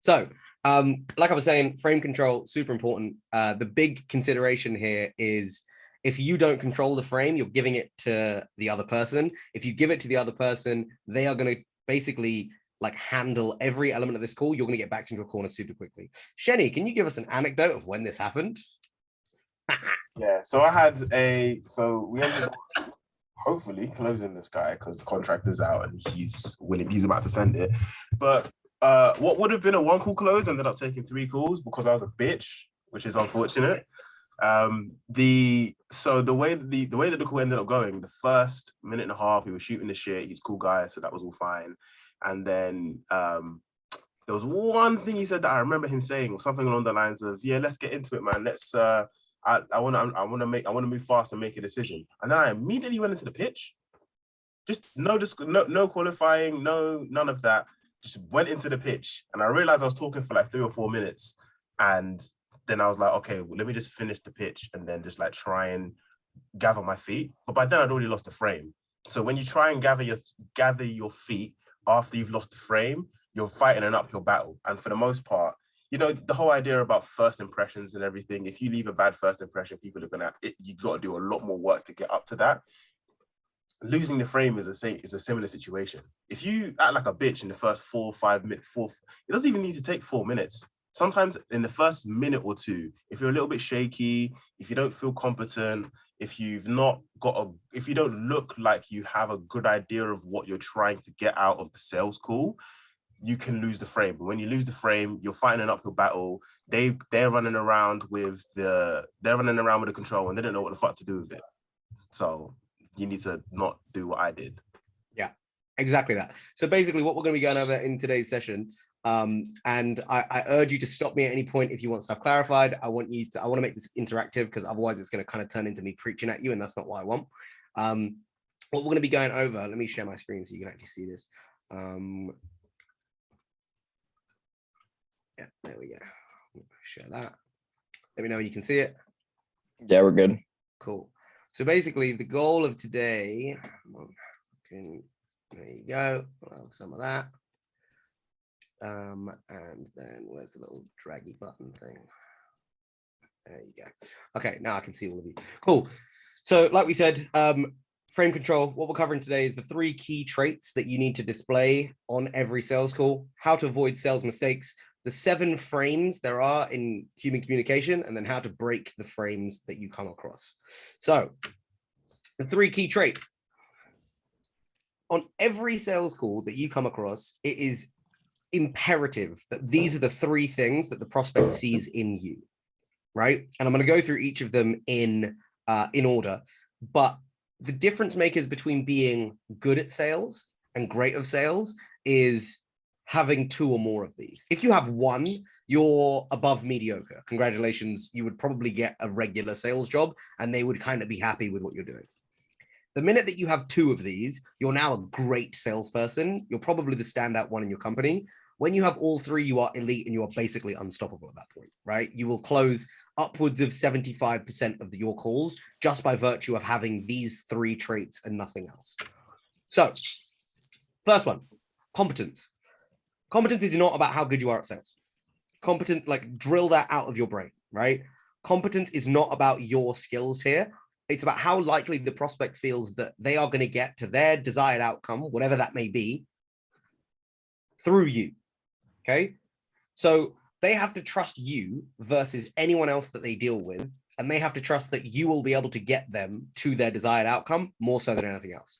So, like I was saying, frame control, super important. The big consideration here is if you don't control the frame, you're giving it to the other person. If you give it to the other person, they are going to basically like handle every element of this call. You're going to get backed into a corner super quickly. Shenny, can you give us an anecdote of when this happened? Yeah, so we ended up hopefully closing this guy because the contract is out and he's about to send it. But what would have been a 1 call close ended up taking 3 calls because I was a bitch, which is unfortunate. The way that the call ended up going, the first minute and a half, we were shooting the shit. He's a cool guy, so that was all fine. And then there was one thing he said that I remember him saying, something along the lines of, "Yeah, let's get into it, man. Let's I want to move fast and make a decision." And then I immediately went into the pitch. Just no qualifying, none of that. Just went into the pitch, and I realized I was talking for like 3 or 4 minutes, and then I was like, okay, well, let me just finish the pitch and then just like try and gather my feet. But by then I'd already lost the frame. So when you try and gather your feet after you've lost the frame, you're fighting an uphill battle. And for the most part, you know, the whole idea about first impressions and everything, if you leave a bad first impression, people are gonna, you got to do a lot more work to get up to that. Losing the frame is a similar situation. If you act like a bitch in the first 4 or 5 minutes, it doesn't even need to take 4 minutes. Sometimes in the first minute or two, if you're a little bit shaky, if you don't feel competent, if you don't look like you have a good idea of what you're trying to get out of the sales call, you can lose the frame. But when you lose the frame, you're fighting an uphill battle. They're running around with the control and they don't know what the fuck to do with it. So you need to not do what I did. Yeah, exactly that. So basically what we're going to be going over in today's session, and I urge you to stop me at any point if you want stuff clarified. I want to make this interactive because otherwise it's going to kind of turn into me preaching at you, and that's not what I want. What we're going to be going over, let me share my screen so you can actually see this. Yeah, there we go. Share that. Let me know when you can see it. Yeah, we're good. Cool. So basically the goal of today, there you go. We'll have some of that. And then where's the little draggy button thing? There you go. Okay, now I can see all of you. Cool. So like we said, frame control, what we're covering today is the 3 key traits that you need to display on every sales call, how to avoid sales mistakes, the 7 frames there are in human communication, and then how to break the frames that you come across. So the 3 key traits. On every sales call that you come across, it is imperative that these are the 3 things that the prospect sees in you, right? And I'm going to go through each of them in order, but the difference makers between being good at sales and great at sales is having 2 or more of these. If you have 1, you're above mediocre. Congratulations, you would probably get a regular sales job and they would kind of be happy with what you're doing. The minute that you have 2 of these, you're now a great salesperson. You're probably the standout one in your company. When you have all 3, you are elite and you are basically unstoppable at that point, right? You will close upwards of 75% of your calls just by virtue of having these 3 traits and nothing else. So, first one, competence. Competence is not about how good you are at sales. Competent, like drill that out of your brain, right? Competence is not about your skills here. It's about how likely the prospect feels that they are going to get to their desired outcome, whatever that may be, through you, okay? So they have to trust you versus anyone else that they deal with, and they have to trust that you will be able to get them to their desired outcome more so than anything else.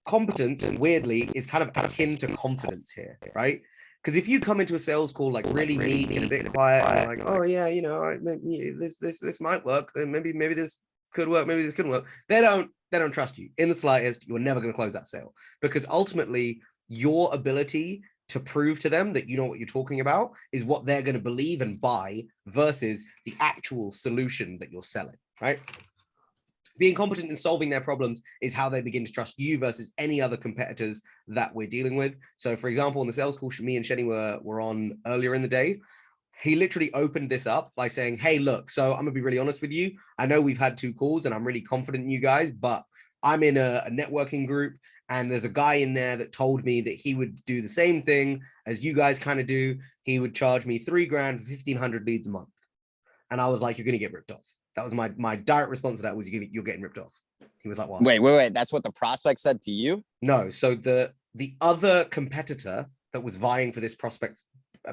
Competence, weirdly, is kind of akin to confidence here, right? Because if you come into a sales call like really meek and a bit quiet, and like, oh yeah, you know, this might work, and maybe this could work, maybe this couldn't work. They don't trust you in the slightest. You're never going to close that sale because ultimately your ability to prove to them that you know what you're talking about is what they're going to believe and buy versus the actual solution that you're selling, right? Being competent in solving their problems is how they begin to trust you versus any other competitors that we're dealing with. So for example, in the sales call me and Shenny were on earlier in the day, he literally opened this up by saying, hey, look, so I'm gonna be really honest with you. I know we've had 2 calls and I'm really confident in you guys, but I'm in a networking group And there's a guy in there that told me that he would do the same thing as you guys kind of do. He would charge me $3 grand for 1,500 leads a month. And I was like, you're going to get ripped off. That was my direct response to that was you're getting ripped off. He was like, what? Wait. That's what the prospect said to you? No. So the other competitor that was vying for this prospect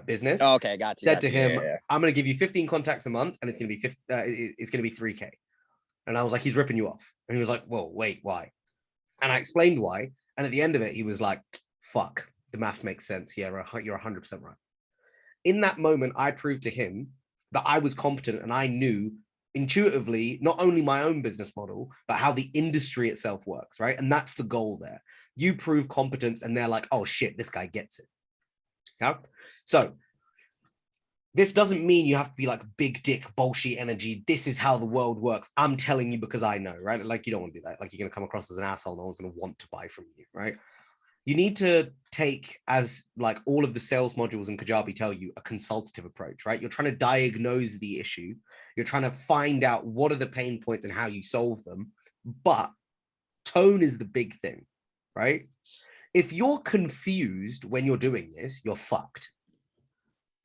business okay, got you. Said to him, I'm going to give you 15 contacts a month and it's going to be 3K. And I was like, he's ripping you off. And he was like, whoa, wait, why? And I explained why. And at the end of it, he was like, fuck, the maths makes sense. Yeah, you're 100% right. In that moment, I proved to him that I was competent and I knew intuitively, not only my own business model, but how the industry itself works, right? And that's the goal there. You prove competence and they're like, oh shit, this guy gets it. Yeah. So this doesn't mean you have to be like big dick, bullshit energy. This is how the world works. I'm telling you because I know, right? Like you don't want to do that. Like you're going to come across as an asshole. No one's going to want to buy from you, right? You need to take, as like all of the sales modules in Kajabi tell you, a consultative approach, right? You're trying to diagnose the issue. You're trying to find out what are the pain points and how you solve them. But tone is the big thing, right? If you're confused when you're doing this, you're fucked.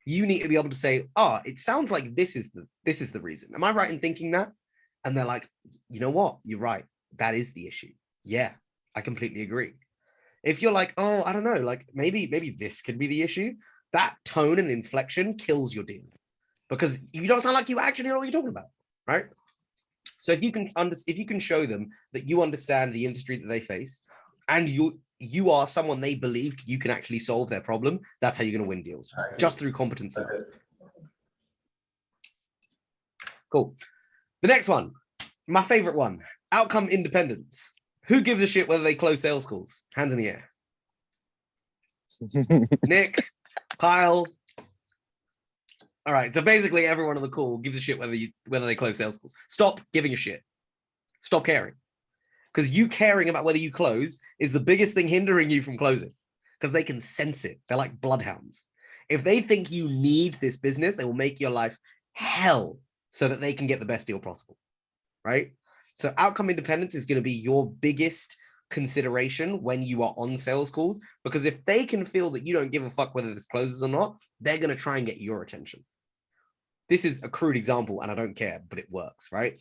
You need to be able to say, oh, it sounds like this is the reason. Am I right in thinking that? And they're like, you know what? You're right. That is the issue. Yeah, I completely agree. If you're like, oh, I don't know, like maybe this could be the issue, that tone and inflection kills your deal because you don't sound like you actually know what you're talking about, right? So if you can show them that you understand the industry that they face and you are someone they believe you can actually solve their problem, that's how you're going to win deals, just through competency. Cool. The next one, my favorite one, outcome independence. Who gives a shit whether they close sales calls? Hands in the air. Nick, Kyle. All right, so basically everyone on the call gives a shit whether they close sales calls. Stop giving a shit. Stop caring. Because you caring about whether you close is the biggest thing hindering you from closing. Because they can sense it. They're like bloodhounds. If they think you need this business, they will make your life hell so that they can get the best deal possible, right? So outcome independence is going to be your biggest consideration when you are on sales calls, because if they can feel that you don't give a fuck whether this closes or not, they're going to try and get your attention. This is a crude example and I don't care, but it works, right?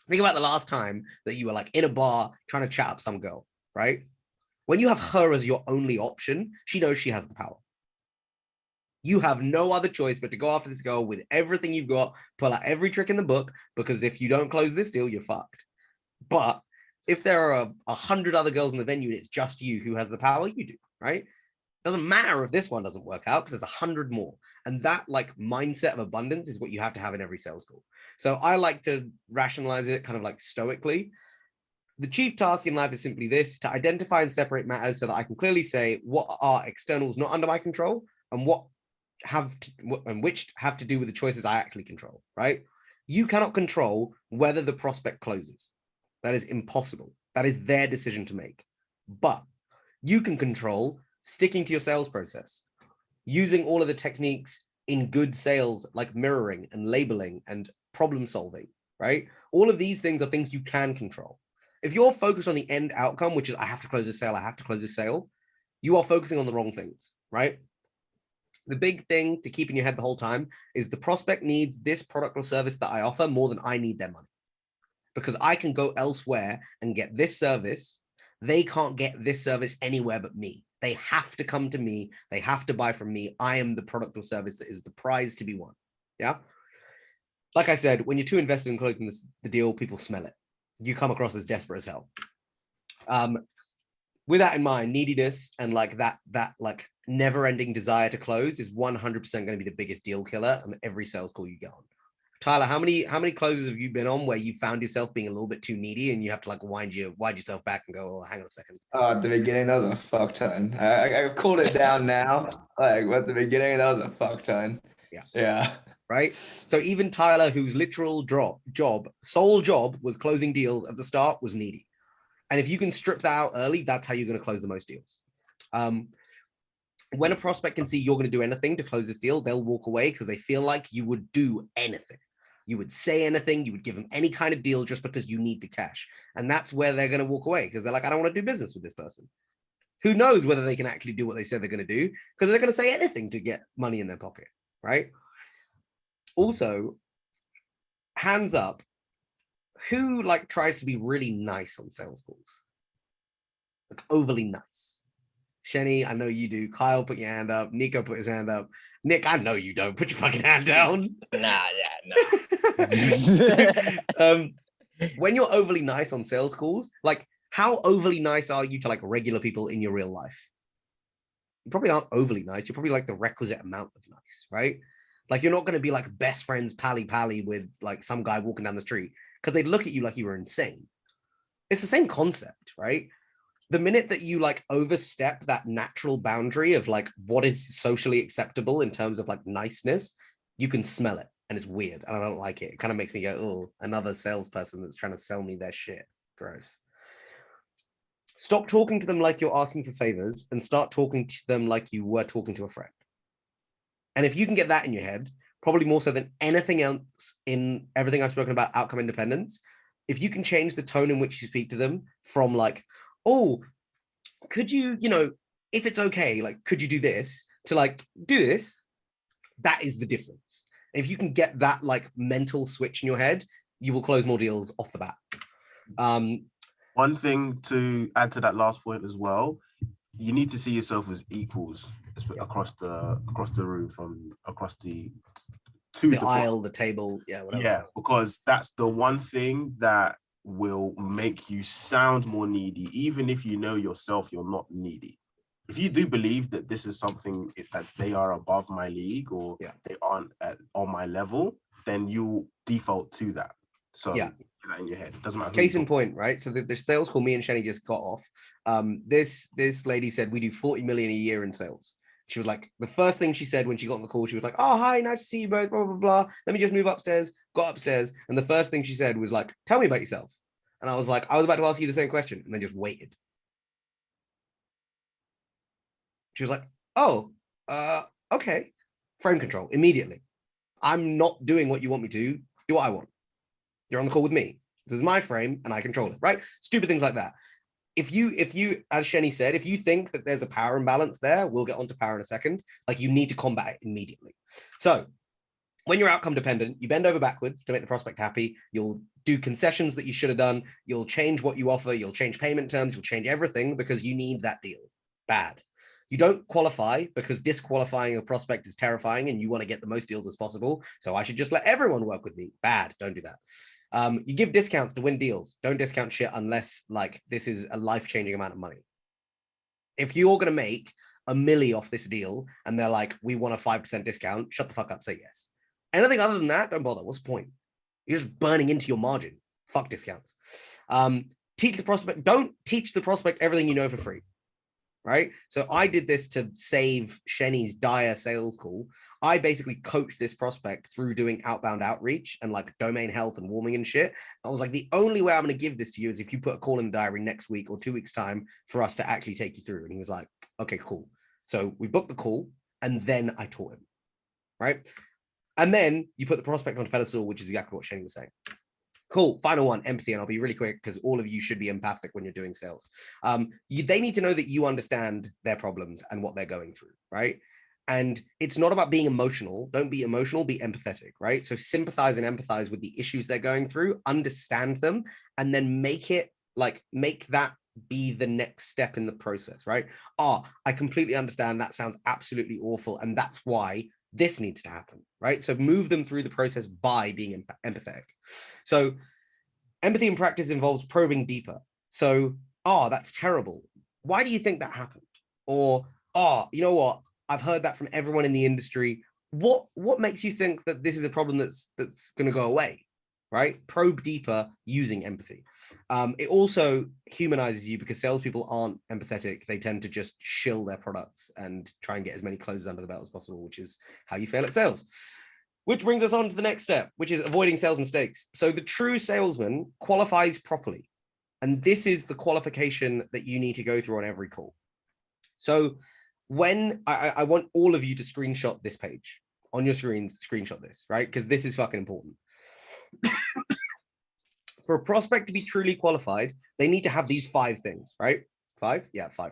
Think about the last time that you were like in a bar trying to chat up some girl, right? When you have her as your only option, she knows she has the power. You have no other choice but to go after this girl with everything you've got, pull out every trick in the book, because if you don't close this deal, you're fucked. But if there are 100 other girls in the venue and it's just you who has the power, you do, right? Doesn't matter if this one doesn't work out because there's 100 more. And that like mindset of abundance is what you have to have in every sales call. So I like to rationalize it kind of like stoically. The chief task in life is simply this: to identify and separate matters so that I can clearly say what are externals not under my control and which have to do with the choices I actually control, right? You cannot control whether the prospect closes. That is impossible. That is their decision to make. But you can control sticking to your sales process, using all of the techniques in good sales, like mirroring and labeling and problem solving, right? All of these things are things you can control. If you're focused on the end outcome, which is I have to close this sale, you are focusing on the wrong things, right? The big thing to keep in your head the whole time is the prospect needs this product or service that I offer more than I need their money. Because I can go elsewhere and get this service. They can't get this service anywhere but me. They have to come to me. They have to buy from me. I am the product or service that is the prize to be won. Yeah. Like I said, when you're too invested in closing the deal, people smell it. You come across as desperate as hell. With that in mind, neediness and like that like never-ending desire to close is 100% going to be the biggest deal killer on every sales call you get on. Tyler, how many closes have you been on where you found yourself being a little bit too needy and you have to like wind yourself back and go, oh, hang on a second? Oh, at the beginning, that was a fuck ton. I've cooled it down now. Like at the beginning, that was a fuck ton. Yeah. Right. So even Tyler, whose literal sole job was closing deals at the start, was needy. And if you can strip that out early, that's how you're going to close the most deals. When a prospect can see you're going to do anything to close this deal, they'll walk away because they feel like you would do anything. You would say anything, you would give them any kind of deal just because you need the cash. And that's where they're going to walk away because they're like, I don't want to do business with this person. Who knows whether they can actually do what they said they're going to do because they're going to say anything to get money in their pocket, right? Also, hands up, who like tries to be really nice on sales calls? Like overly nice. Shenny, I know you do. Kyle, put your hand up. Nico, put his hand up. Nick, I know you don't. Put your fucking hand down. Nah, yeah, no. When you're overly nice on sales calls, like how overly nice are you to like regular people in your real life? You probably aren't overly nice. You're probably like the requisite amount of nice, right? Like you're not going to be like best friends pally with like some guy walking down the street because they'd look at you like you were insane. It's the same concept, right? The minute that you like overstep that natural boundary of like what is socially acceptable in terms of like niceness, you can smell it and it's weird and I don't like it. It kind of makes me go, oh, another salesperson that's trying to sell me their shit. Gross. Stop talking to them like you're asking for favors and start talking to them like you were talking to a friend. And if you can get that in your head, probably more so than anything else in everything I've spoken about outcome independence, if you can change the tone in which you speak to them from like, oh, could you, if it's okay, like, could you do this to like, do this? That is the difference. And if you can get that like mental switch in your head, you will close more deals off the bat. One thing to add to that last point as well, you need to see yourself as equals across the room, from across the aisle, the table, whatever. Yeah, because that's the one thing that will make you sound more needy, even if you know yourself you're not needy. If you do believe that this is something that they are above my league or they aren't on my level, then you default to that. So get that in your head. It doesn't matter. Case in point, right? So the sales call me and Shenny just got off. This lady said we do 40 million a year in sales. She was like, the first thing she said when she got on the call, she was like, oh, hi, nice to see you both, blah, blah, blah. Let me just move upstairs. Got upstairs. And the first thing she said was like, tell me about yourself. And I was like, I was about to ask you the same question. And then just waited. She was like, oh, okay. Frame control immediately. I'm not doing what you want me to do what I want. You're on the call with me. This is my frame and I control it, right? Stupid things like that. If you, as Shenny said, if you think that there's a power imbalance there, we'll get onto power in a second. Like you need to combat it immediately. So when you're outcome dependent, you bend over backwards to make the prospect happy. You'll do concessions that you should have done. You'll change what you offer. You'll change payment terms. You'll change everything because you need that deal. Bad. You don't qualify because disqualifying a prospect is terrifying and you want to get the most deals as possible. So I should just let everyone work with me. Bad. Don't do that. You give discounts to win deals. Don't discount shit unless like this is a life-changing amount of money. If you're going to make $1 million off this deal and they're like, we want a 5% discount, shut the fuck up, say yes. Anything other than that, don't bother. What's the point? You're just burning into your margin. Fuck discounts. Teach the prospect. Don't teach the prospect everything you know for free. Right? So I did this to save Shenny's dire sales call. I basically coached this prospect through doing outbound outreach and like domain health and warming and shit. I was like, the only way I'm going to give this to you is if you put a call in the diary next week or 2 weeks time for us to actually take you through. And he was like, okay, cool. So we booked the call and then I taught him. Right? And then you put the prospect on the pedestal, which is exactly what Shenny was saying. Cool. Final one, empathy. And I'll be really quick because all of you should be empathic when you're doing sales. They need to know that you understand their problems and what they're going through, right? And it's not about being emotional. Don't be emotional, be empathetic, right? So sympathize and empathize with the issues they're going through, understand them, and then make that be the next step in the process, right? I completely understand. That sounds absolutely awful. And that's why this needs to happen, right? So move them through the process by being empathetic. So empathy in practice involves probing deeper. So, that's terrible. Why do you think that happened? Or, you know what? I've heard that from everyone in the industry. What makes you think that this is a problem that's going to go away, right? Probe deeper using empathy. It also humanizes you because salespeople aren't empathetic. They tend to just shill their products and try and get as many closes under the belt as possible, which is how you fail at sales. Which brings us on to the next step, which is avoiding sales mistakes. So the true salesman qualifies properly. And this is the qualification that you need to go through on every call. So when I want all of you to screenshot this page on your screens, screenshot this, right? Because this is fucking important. For a prospect to be truly qualified, they need to have these 5 things, right? 5? Yeah, 5.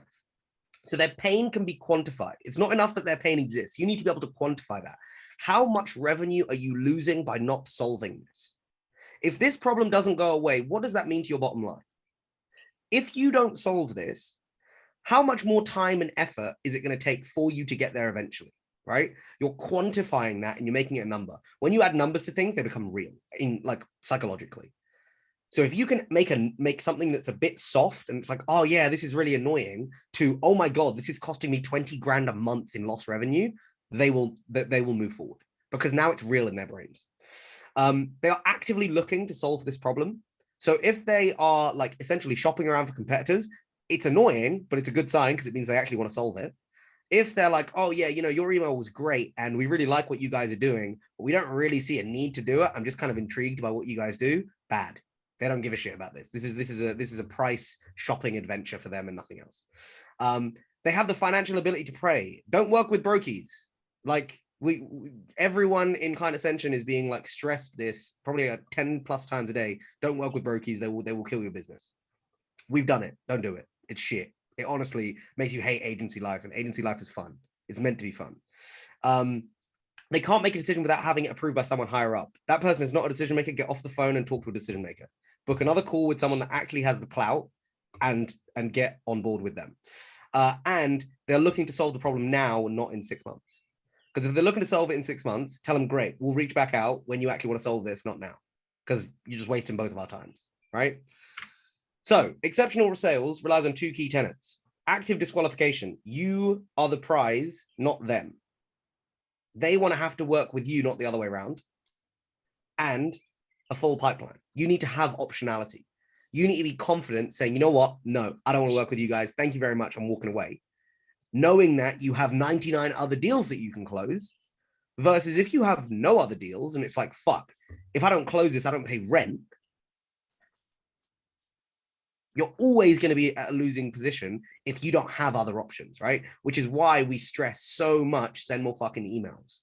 So their pain can be quantified. It's not enough that their pain exists. You need to be able to quantify that. How much revenue are you losing by not solving this? If this problem doesn't go away, what does that mean to your bottom line? If you don't solve this, how much more time and effort is it going to take for you to get there eventually, right? You're quantifying that and you're making it a number. When you add numbers to things, they become real in like psychologically. So if you can make something that's a bit soft and it's like, oh yeah, this is really annoying, to, oh my God, this is costing me 20 grand a month in lost revenue, they will move forward because now it's real in their brains. They are actively looking to solve this problem. So if they are like essentially shopping around for competitors, it's annoying, but it's a good sign because it means they actually want to solve it. If they're like, oh yeah, you know, your email was great and we really like what you guys are doing, but we don't really see a need to do it. I'm just kind of intrigued by what you guys do. Bad. They don't give a shit about this. This is a price shopping adventure for them and nothing else. They have the financial ability to pay. Don't work with brokies. Like everyone in Client Ascension is being like stressed this probably 10 plus times a day. Don't work with brokies. They will kill your business. We've done it. Don't do it. It's shit. It honestly makes you hate agency life, and agency life is fun. It's meant to be fun. They can't make a decision without having it approved by someone higher up. That person is not a decision maker. Get off the phone and talk to a decision maker. Book another call with someone that actually has the clout and get on board with them. And they're looking to solve the problem now and not in 6 months. Because if they're looking to solve it in 6 months, tell them, great, we'll reach back out when you actually want to solve this, not now. Because you're just wasting both of our times, right? So exceptional sales relies on 2 key tenets. Active disqualification. You are the prize, not them. They want to have to work with you, not the other way around. And a full pipeline. You need to have optionality. You need to be confident saying, you know what? No, I don't want to work with you guys. Thank you very much. I'm walking away. Knowing that you have 99 other deals that you can close versus if you have no other deals and it's like, fuck, if I don't close this, I don't pay rent. You're always going to be at a losing position if you don't have other options, right? Which is why we stress so much, send more fucking emails.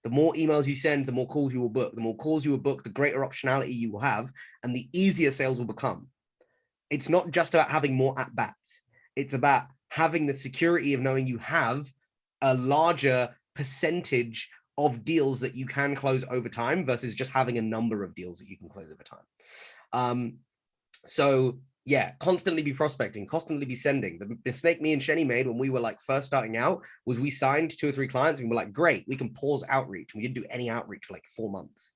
The more emails you send, the more calls you will book. The more calls you will book, the greater optionality you will have, and the easier sales will become. It's not just about having more at-bats. It's about having the security of knowing you have a larger percentage of deals that you can close over time versus just having a number of deals that you can close over time. So yeah, constantly be prospecting, constantly be sending. The mistake me and Shenny made when we were like first starting out was we signed 2 or 3 clients and we were like, great, we can pause outreach. We didn't do any outreach for like 4 months.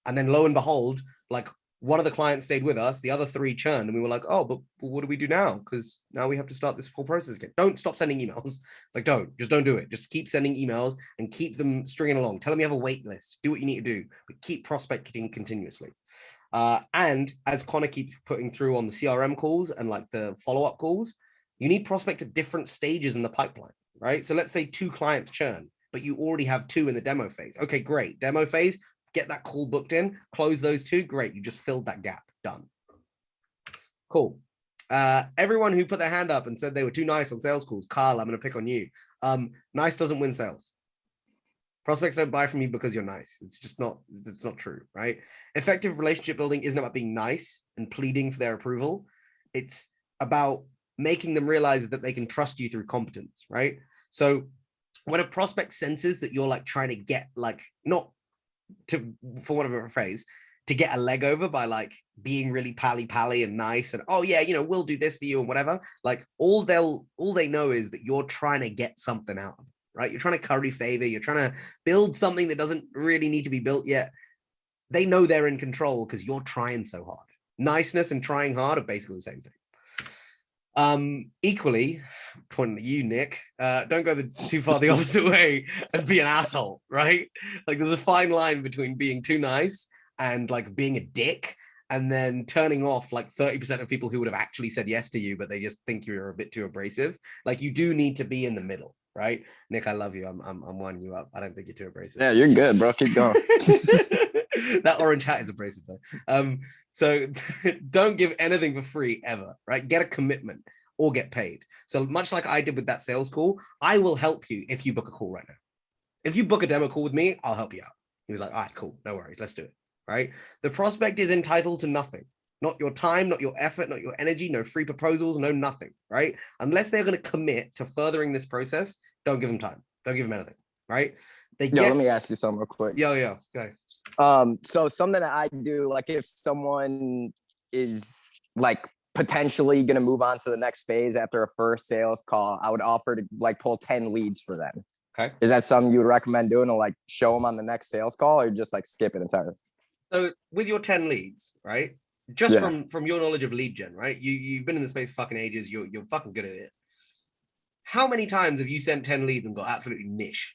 And then lo and behold, like one of the clients stayed with us, the other 3 churned, and we were like, oh, but what do we do now? Because now we have to start this whole process again. Don't stop sending emails. Like, don't do it. Just keep sending emails and keep them stringing along. Tell them you have a wait list. Do what you need to do, but keep prospecting continuously. And as Connor keeps putting through on the CRM calls and like the follow-up calls, you need prospects at different stages in the pipeline, right? So let's say 2 clients churn, but you already have 2 in the demo phase. Okay, great. Demo phase, get that call booked in, close those 2. Great. You just filled that gap. Done. Cool. Everyone who put their hand up and said they were too nice on sales calls, Carl, I'm going to pick on you. Nice doesn't win sales. Prospects don't buy from you because you're nice. It's not true, right? Effective relationship building isn't about being nice and pleading for their approval. It's about making them realize that they can trust you through competence, right? So when a prospect senses that you're like trying to get like, not to, for whatever phrase, to get a leg over by like being really pally and nice and, oh yeah, you know, we'll do this for you and whatever. Like all they know is that you're trying to get something out of it. Right? You're trying to curry favor. You're trying to build something that doesn't really need to be built yet. They know they're in control because you're trying so hard. Niceness and trying hard are basically the same thing. Equally, pointing at you, Nick, don't go too far the opposite way and be an asshole, right? Like there's a fine line between being too nice and like being a dick and then turning off like 30% of people who would have actually said yes to you, but they just think you're a bit too abrasive. Like you do need to be in the middle. Right, Nick, I love you. I'm winding you up. I don't think you're too abrasive. Yeah, you're good, bro. Keep going. That orange hat is abrasive though. So don't give anything for free ever. Right, get a commitment or get paid. So much like I did with that sales call, I will help you if you book a call right now. If you book a demo call with me, I'll help you out. He was like, all right, cool, no worries, let's do it. right? The prospect is entitled to nothing. Not your time, not your effort, not your energy, no free proposals, no nothing, right? Unless they're going to commit to furthering this process, don't give them time. Don't give them anything, right? Let me ask you something real quick. Go. So something that I do, like if someone is like potentially going to move on to the next phase after a first sales call, I would offer to like pull 10 leads for them. Okay. Is that something you would recommend doing, to like show them on the next sales call, or just like skip it entirely? So with your 10 leads, right? Just from your knowledge of lead gen, right? You've been in the space for fucking ages. You're fucking good at it. How many times have you sent 10 leads and got absolutely niche?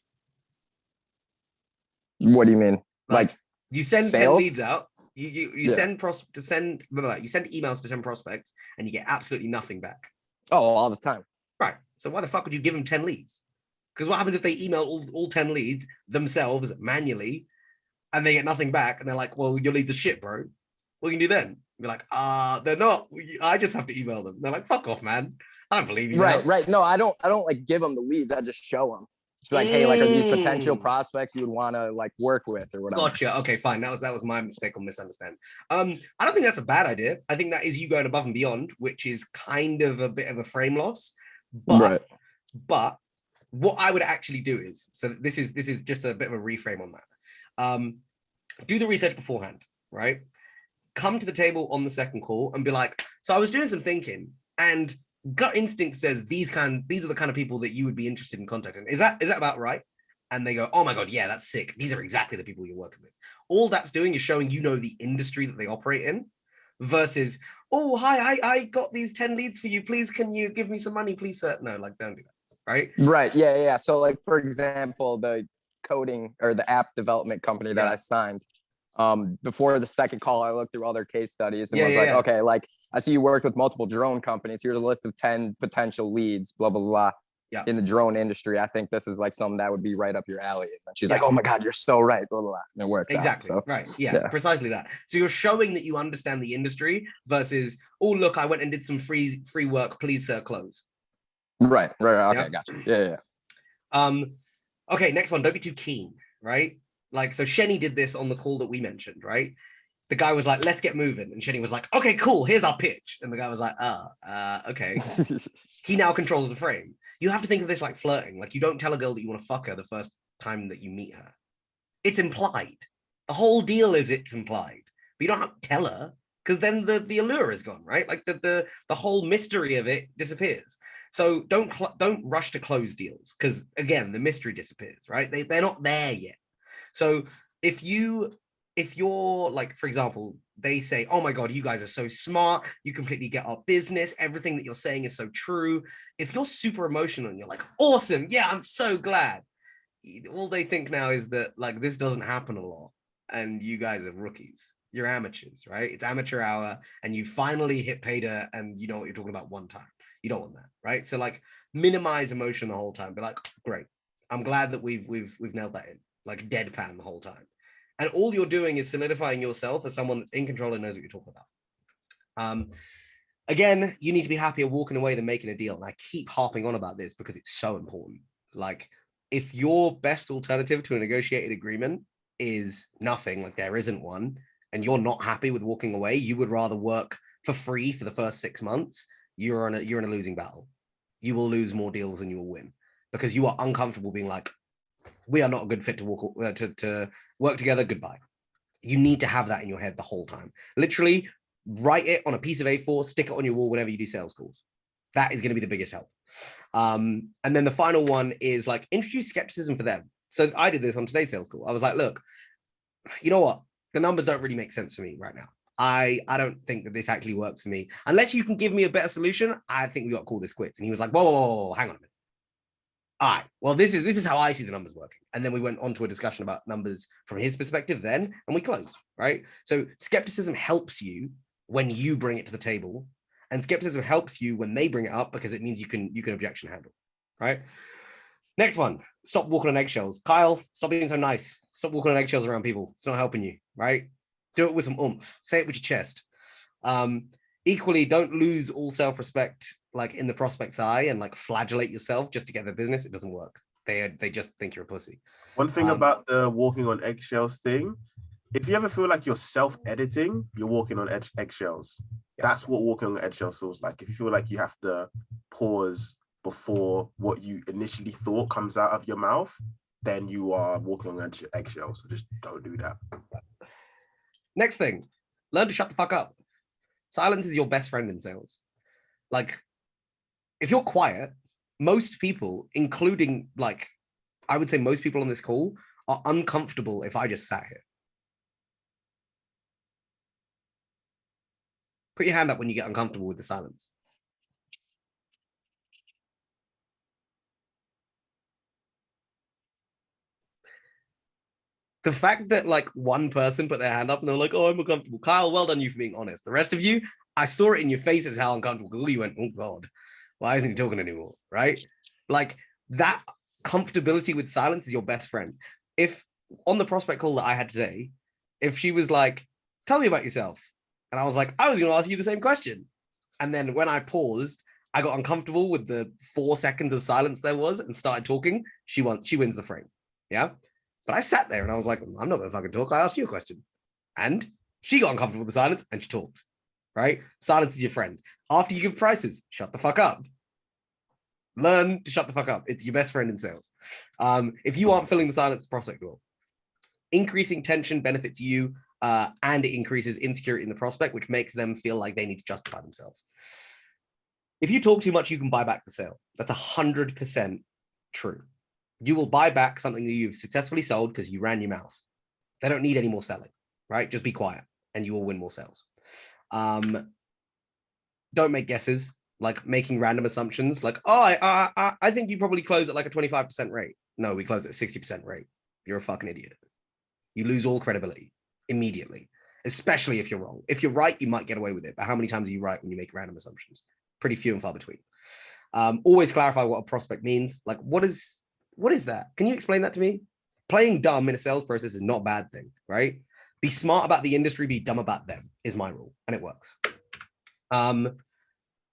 What do you mean? Like you send sales? 10 leads out. You send emails to 10 prospects and you get absolutely nothing back. Oh, all the time. Right. So why the fuck would you give them 10 leads? Because what happens if they email all 10 leads themselves manually and they get nothing back and they're like, well, your leads are shit, bro. What can you do then? Be like, they're not. I just have to email them. They're like, fuck off, man. I don't believe you. Right. No, I don't like give them the leads. I just show them. It's like, hey, like, are these potential prospects you would want to like work with or whatever? Gotcha. Okay, fine. That was my mistake or misunderstanding. I don't think that's a bad idea. I think that is you going above and beyond, which is kind of a bit of a frame loss. But what I would actually do is, so this is just a bit of a reframe on that. Do the research beforehand, right? Come to the table on the second call and be like, so I was doing some thinking and gut instinct says these are the kind of people that you would be interested in contacting. Is that about right? And they go, oh my God, yeah, that's sick. These are exactly the people you're working with. All that's doing is showing the industry that they operate in versus, oh, hi, I got these 10 leads for you. Please, can you give me some money, please, sir? No, like, don't do that, right? Right, yeah. So like, for example, the coding or the app development company that I signed, before the second call, I looked through all their case studies and was like, okay, like I see you worked with multiple drone companies. Here's a list of 10 potential leads, blah, blah, blah. Yeah. In the drone industry, I think this is like something that would be right up your alley. And she's like, oh my God, you're so right, blah, blah, blah. And it worked exactly out, so. Right. Yeah, precisely that. So you're showing that you understand the industry versus, oh, look, I went and did some free work, please, sir, close. Right. Okay, gotcha. Yeah. Okay, next one. Don't be too keen, right? Like, so Shenny did this on the call that we mentioned, right? The guy was like, let's get moving. And Shenny was like, okay, cool. Here's our pitch. And the guy was like, okay. He now controls the frame. You have to think of this like flirting. Like, you don't tell a girl that you want to fuck her the first time that you meet her. It's implied. The whole deal is it's implied. But you don't have to tell her because then the allure is gone, right? Like the whole mystery of it disappears. So don't rush to close deals because, again, the mystery disappears, right? They're not there yet. So if you're like, for example, they say, oh my God, you guys are so smart. You completely get our business. Everything that you're saying is so true. If you're super emotional and you're like, awesome. Yeah, I'm so glad. All they think now is that like, this doesn't happen a lot. And you guys are rookies. You're amateurs, right? It's amateur hour and you finally hit pay dirt and you know what you're talking about one time. You don't want that, right? So like minimize emotion the whole time. Be like, great. I'm glad that we've nailed that in. Like deadpan the whole time. And all you're doing is solidifying yourself as someone that's in control and knows what you're talking about. Again, you need to be happier walking away than making a deal. And I keep harping on about this because it's so important. Like if your best alternative to a negotiated agreement is nothing, like there isn't one, and you're not happy with walking away, you would rather work for free for the first 6 months, you're in a losing battle. You will lose more deals than you will win because you are uncomfortable being like, we are not a good fit to work together. Goodbye. You need to have that in your head the whole time. Literally write it on a piece of A4, stick it on your wall whenever you do sales calls. That is going to be the biggest help. And then the final one is like introduce skepticism for them. So I did this on today's sales call. I was like, look, you know what? The numbers don't really make sense for me right now. I don't think that this actually works for me. Unless you can give me a better solution, I think we got to call this quits. And he was like, whoa, hang on a minute. All right, well, this is how I see the numbers working. And then we went on to a discussion about numbers from his perspective then, and we closed, right? So skepticism helps you when you bring it to the table, and skepticism helps you when they bring it up because it means you can objection handle, right? Next one, stop walking on eggshells. Kyle, stop being so nice. Stop walking on eggshells around people. It's not helping you, right? Do it with some oomph. Say it with your chest. Equally, don't lose all self-respect like in the prospect's eye and like flagellate yourself just to get their business. It doesn't work. They just think you're a pussy. One thing about the walking on eggshells thing, if you ever feel like you're self-editing, you're walking on eggshells. Yeah. That's what walking on eggshells feels like. If you feel like you have to pause before what you initially thought comes out of your mouth, then you are walking on eggshells. So just don't do that. Next thing, learn to shut the fuck up. Silence is your best friend in sales. Like, if you're quiet, most people, including like, I would say most people on this call, are uncomfortable if I just sat here. Put your hand up when you get uncomfortable with the silence. The fact that like one person put their hand up and they're like, oh, I'm uncomfortable. Kyle, well done you for being honest. The rest of you, I saw it in your faces how uncomfortable you went, oh God, why isn't he talking anymore? Right? Like that comfortability with silence is your best friend. If on the prospect call that I had today, if she was like, tell me about yourself. And I was like, I was going to ask you the same question. And then when I paused, I got uncomfortable with the 4 seconds of silence there was and started talking. She wins the frame. Yeah. But I sat there and I was like, I'm not going to fucking talk. I asked you a question. And she got uncomfortable with the silence and she talked, right? Silence is your friend. After you give prices, shut the fuck up. Learn to shut the fuck up. It's your best friend in sales. If you aren't filling the silence, prospect will. Increasing tension benefits you and it increases insecurity in the prospect, which makes them feel like they need to justify themselves. If you talk too much, you can buy back the sale. That's 100% true. You will buy back something that you've successfully sold because you ran your mouth. They don't need any more selling, right? Just be quiet and you will win more sales. Don't make guesses, like making random assumptions like, oh, I think you probably close at like a 25% rate. No, we close at a 60% rate. You're a fucking idiot. You lose all credibility immediately, especially if you're wrong. If you're right, you might get away with it. But how many times are you right when you make random assumptions? Pretty few and far between. Always clarify what a prospect means. Like, what is that? Can you explain that to me? Playing dumb in a sales process is not a bad thing, right? Be smart about the industry, be dumb about them is my rule, and it works.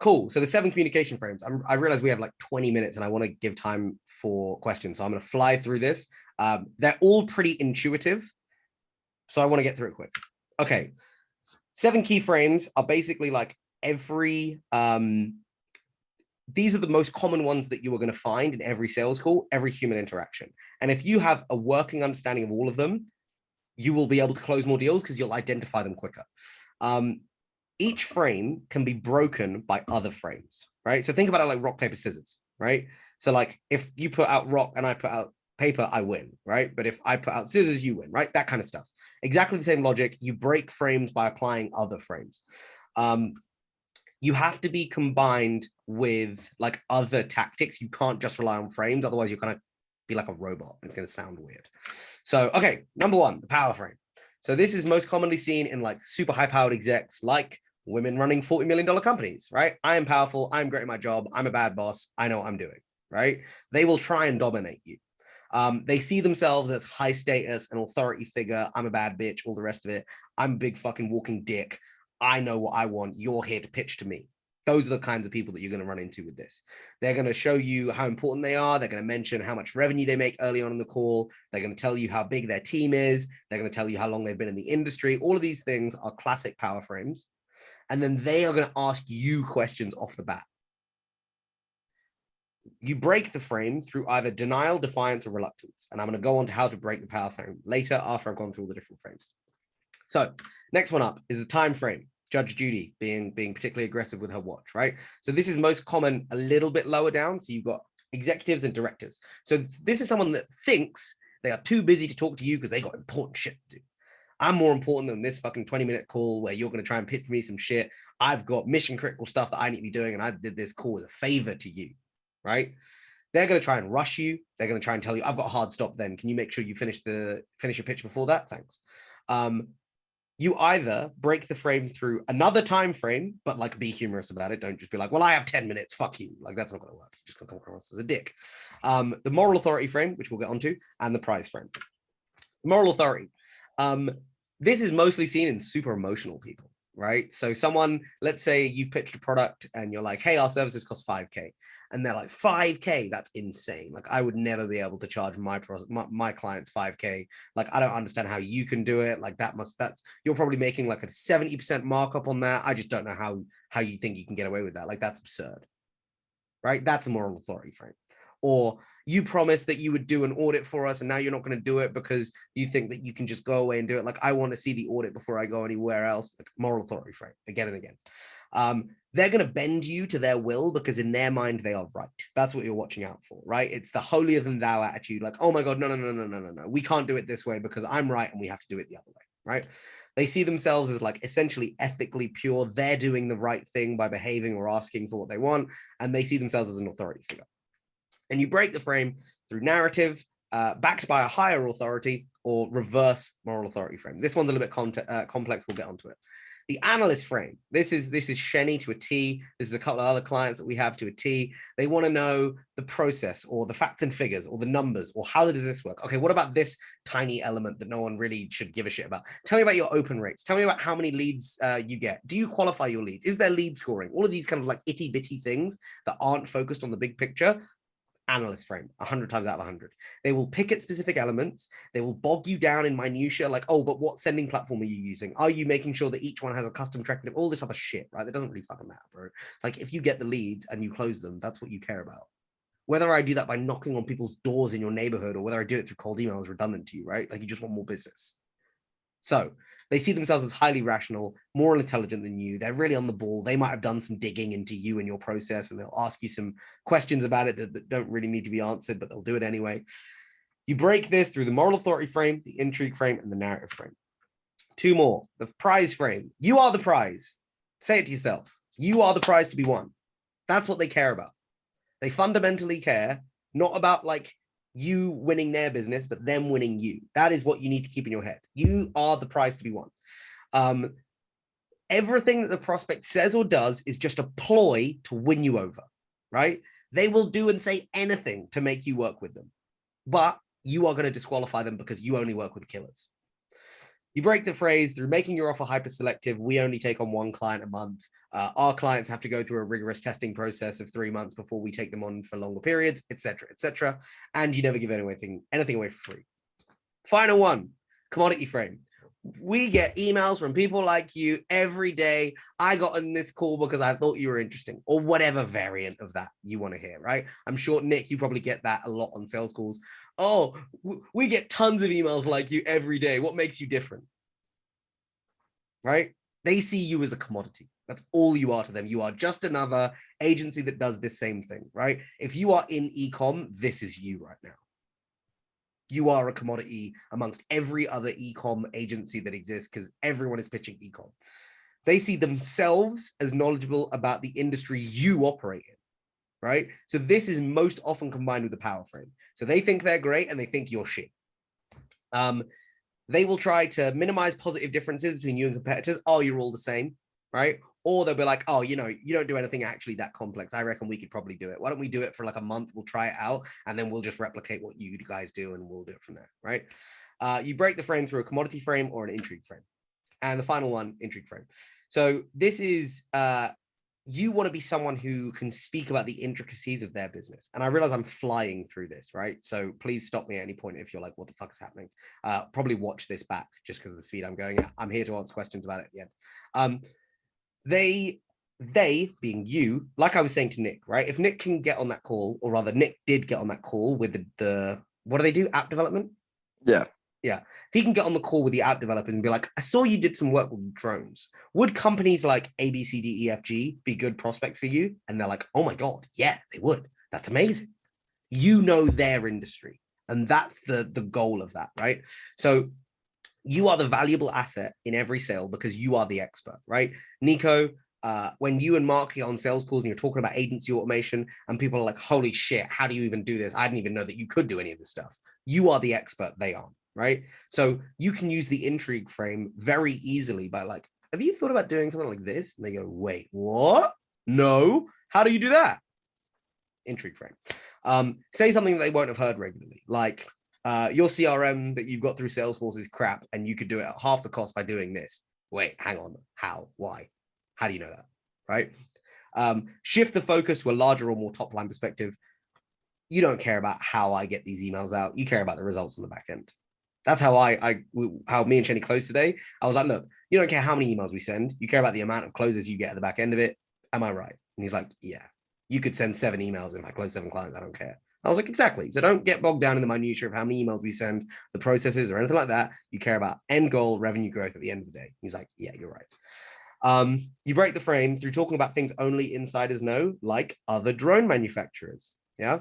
Cool. So the 7 communication frames. I realize we have like 20 minutes and I want to give time for questions. So I'm going to fly through this. They're all pretty intuitive. So I want to get through it quick. Okay. 7 key frames are basically like every, these are the most common ones that you are going to find in every sales call, every human interaction. And if you have a working understanding of all of them, you will be able to close more deals because you'll identify them quicker. Each frame can be broken by other frames, right? So think about it like rock, paper, scissors, right? So like if you put out rock and I put out paper, I win, right? But if I put out scissors, you win, right? That kind of stuff. Exactly the same logic. You break frames by applying other frames. You have to be combined with like other tactics. You can't just rely on frames. Otherwise, you're going to be like a robot. It's going to sound weird. So, okay, number 1, the power frame. So this is most commonly seen in like super high-powered execs, like women running $40 million companies, right? I am powerful. I'm great at my job. I'm a bad boss. I know what I'm doing, right? They will try and dominate you. They see themselves as high status, an authority figure. I'm a bad bitch, all the rest of it. I'm a big fucking walking dick. I know what I want. You're here to pitch to me. Those are the kinds of people that you're going to run into with this. They're going to show you how important they are. They're going to mention how much revenue they make early on in the call. They're going to tell you how big their team is. They're going to tell you how long they've been in the industry. All of these things are classic power frames. And then they are going to ask you questions off the bat. You break the frame through either denial, defiance, or reluctance. And I'm going to go on to how to break the power frame later after I've gone through all the different frames. So next one up is the time frame. Judge Judy being particularly aggressive with her watch, right? So this is most common a little bit lower down. So you've got executives and directors. So this is someone that thinks they are too busy to talk to you because they got important shit to do. I'm more important than this fucking 20-minute call where you're going to try and pitch me some shit. I've got mission critical stuff that I need to be doing, and I did this call as a favor to you, right? They're going to try and rush you. They're going to try and tell you, I've got a hard stop then. Can you make sure you finish your pitch before that? Thanks. You either break the frame through another time frame, but like be humorous about it. Don't just be like, well, I have 10 minutes. Fuck you. Like that's not going to work. You're just going to come across as a dick. The moral authority frame, which we'll get onto, and the prize frame. Moral authority. This is mostly seen in super emotional people, right? So someone, let's say you've pitched a product and you're like, hey, our services cost 5K. And they're like, 5K, that's insane. Like, I would never be able to charge my clients 5K. Like, I don't understand how you can do it. Like, you're probably making like a 70% markup on that. I just don't know how you think you can get away with that. Like, that's absurd, right? That's a moral authority frame. Or you promised that you would do an audit for us and now you're not going to do it because you think that you can just go away and do it. Like, I want to see the audit before I go anywhere else. Like, moral authority frame again and again. They're going to bend you to their will because in their mind, they are right. That's what you're watching out for, right? It's the holier than thou attitude. Like, oh my God, no. We can't do it this way because I'm right and we have to do it the other way, right? They see themselves as like essentially ethically pure. They're doing the right thing by behaving or asking for what they want. And they see themselves as an authority figure. And you break the frame through narrative, backed by a higher authority, or reverse moral authority frame. This one's a little bit complex. We'll get onto it. The analyst frame. This is Shenny to a T. This is a couple of other clients that we have to a T. They want to know the process or the facts and figures or the numbers or how does this work? Okay, what about this tiny element that no one really should give a shit about? Tell me about your open rates. Tell me about how many leads you get. Do you qualify your leads? Is there lead scoring? All of these kind of like itty bitty things that aren't focused on the big picture. Analyst frame 100 times out of 100. They will pick at specific elements. They will bog you down in minutia, like, oh, but what sending platform are you using? Are you making sure that each one has a custom tracking? All this other shit, right? That doesn't really fucking matter, bro. Like, if you get the leads and you close them, that's what you care about. Whether I do that by knocking on people's doors in your neighborhood or whether I do it through cold email is redundant to you, right? Like, you just want more business. So they see themselves as highly rational, more intelligent than you. They're really on the ball. They might have done some digging into you and your process, and they'll ask you some questions about it that don't really need to be answered, but they'll do it anyway. You break this through the moral authority frame, the intrigue frame, and the narrative frame. Two more. The prize frame. You are the prize. Say it to yourself. You are the prize to be won. That's what they care about. They fundamentally care, not about like you winning their business, but them winning you. That is what you need to keep in your head. You are the prize to be won. Everything that the prospect says or does is just a ploy to win you over, right? They will do and say anything to make you work with them, but you are going to disqualify them because you only work with killers. You break the phrase through making your offer hyper selective. We only take on one client a month. Our clients have to go through a rigorous testing process of 3 months before we take them on for longer periods, etc., etc. And you never give anything away for free. Final one, commodity frame. We get emails from people like you every day. I got on this call because I thought you were interesting, or whatever variant of that you want to hear, right? I'm sure, Nick, you probably get that a lot on sales calls. Oh, we get tons of emails like you every day. What makes you different? Right? They see you as a commodity. That's all you are to them. You are just another agency that does this same thing, right? If you are in e-com, this is you right now. You are a commodity amongst every other e-com agency that exists because everyone is pitching e-com. They see themselves as knowledgeable about the industry you operate in, right? So this is most often combined with the power frame. So they think they're great and they think you're shit. They will try to minimize positive differences between you and competitors. Oh, you're all the same, right? Or they'll be like, oh, you don't do anything actually that complex. I reckon we could probably do it. Why don't we do it for like a month? We'll try it out and then we'll just replicate what you guys do and we'll do it from there, right? You break the frame through a commodity frame or an intrigue frame. And the final one, intrigue frame. So this is, you want to be someone who can speak about the intricacies of their business. And I realize I'm flying through this, right? So please stop me at any point if you're like, what the fuck is happening? Probably watch this back just because of the speed I'm going at. I'm here to answer questions about it at the end. They being you, like I was saying to Nick, right? If Nick can get on that call, or rather Nick did get on that call with the what do they do? App development? Yeah. Yeah. If he can get on the call with the app developers and be like, I saw you did some work with drones. Would companies like A, B, C, D, E, F, G be good prospects for you? And they're like, oh my God, yeah, they would. That's amazing. You know their industry. And that's the goal of that, right? So you are the valuable asset in every sale because you are the expert, right? Nico, when you and Mark are on sales calls and you're talking about agency automation and people are like, holy shit, how do you even do this? I didn't even know that you could do any of this stuff. You are the expert, they aren't, right? So you can use the intrigue frame very easily by like, have you thought about doing something like this? And they go, wait, what? No, how do you do that? Intrigue frame. Say something that they won't have heard regularly, like, your CRM that you've got through Salesforce is crap and you could do it at half the cost by doing this. Wait, hang on. How? Why? How do you know that? Right? Shift the focus to a larger or more top line perspective. You don't care about how I get these emails out. You care about the results on the back end. That's how how me and Chenny closed today. I was like, look, you don't care how many emails we send. You care about the amount of closes you get at the back end of it. Am I right? And he's like, yeah, you could send 7 emails. And if I close 7 clients, I don't care. I was like, exactly. So don't get bogged down in the minutiae of how many emails we send, the processes or anything like that. You care about end goal, revenue growth at the end of the day. He's like, yeah, you're right. You break the frame through talking about things only insiders know, like other drone manufacturers. Yeah.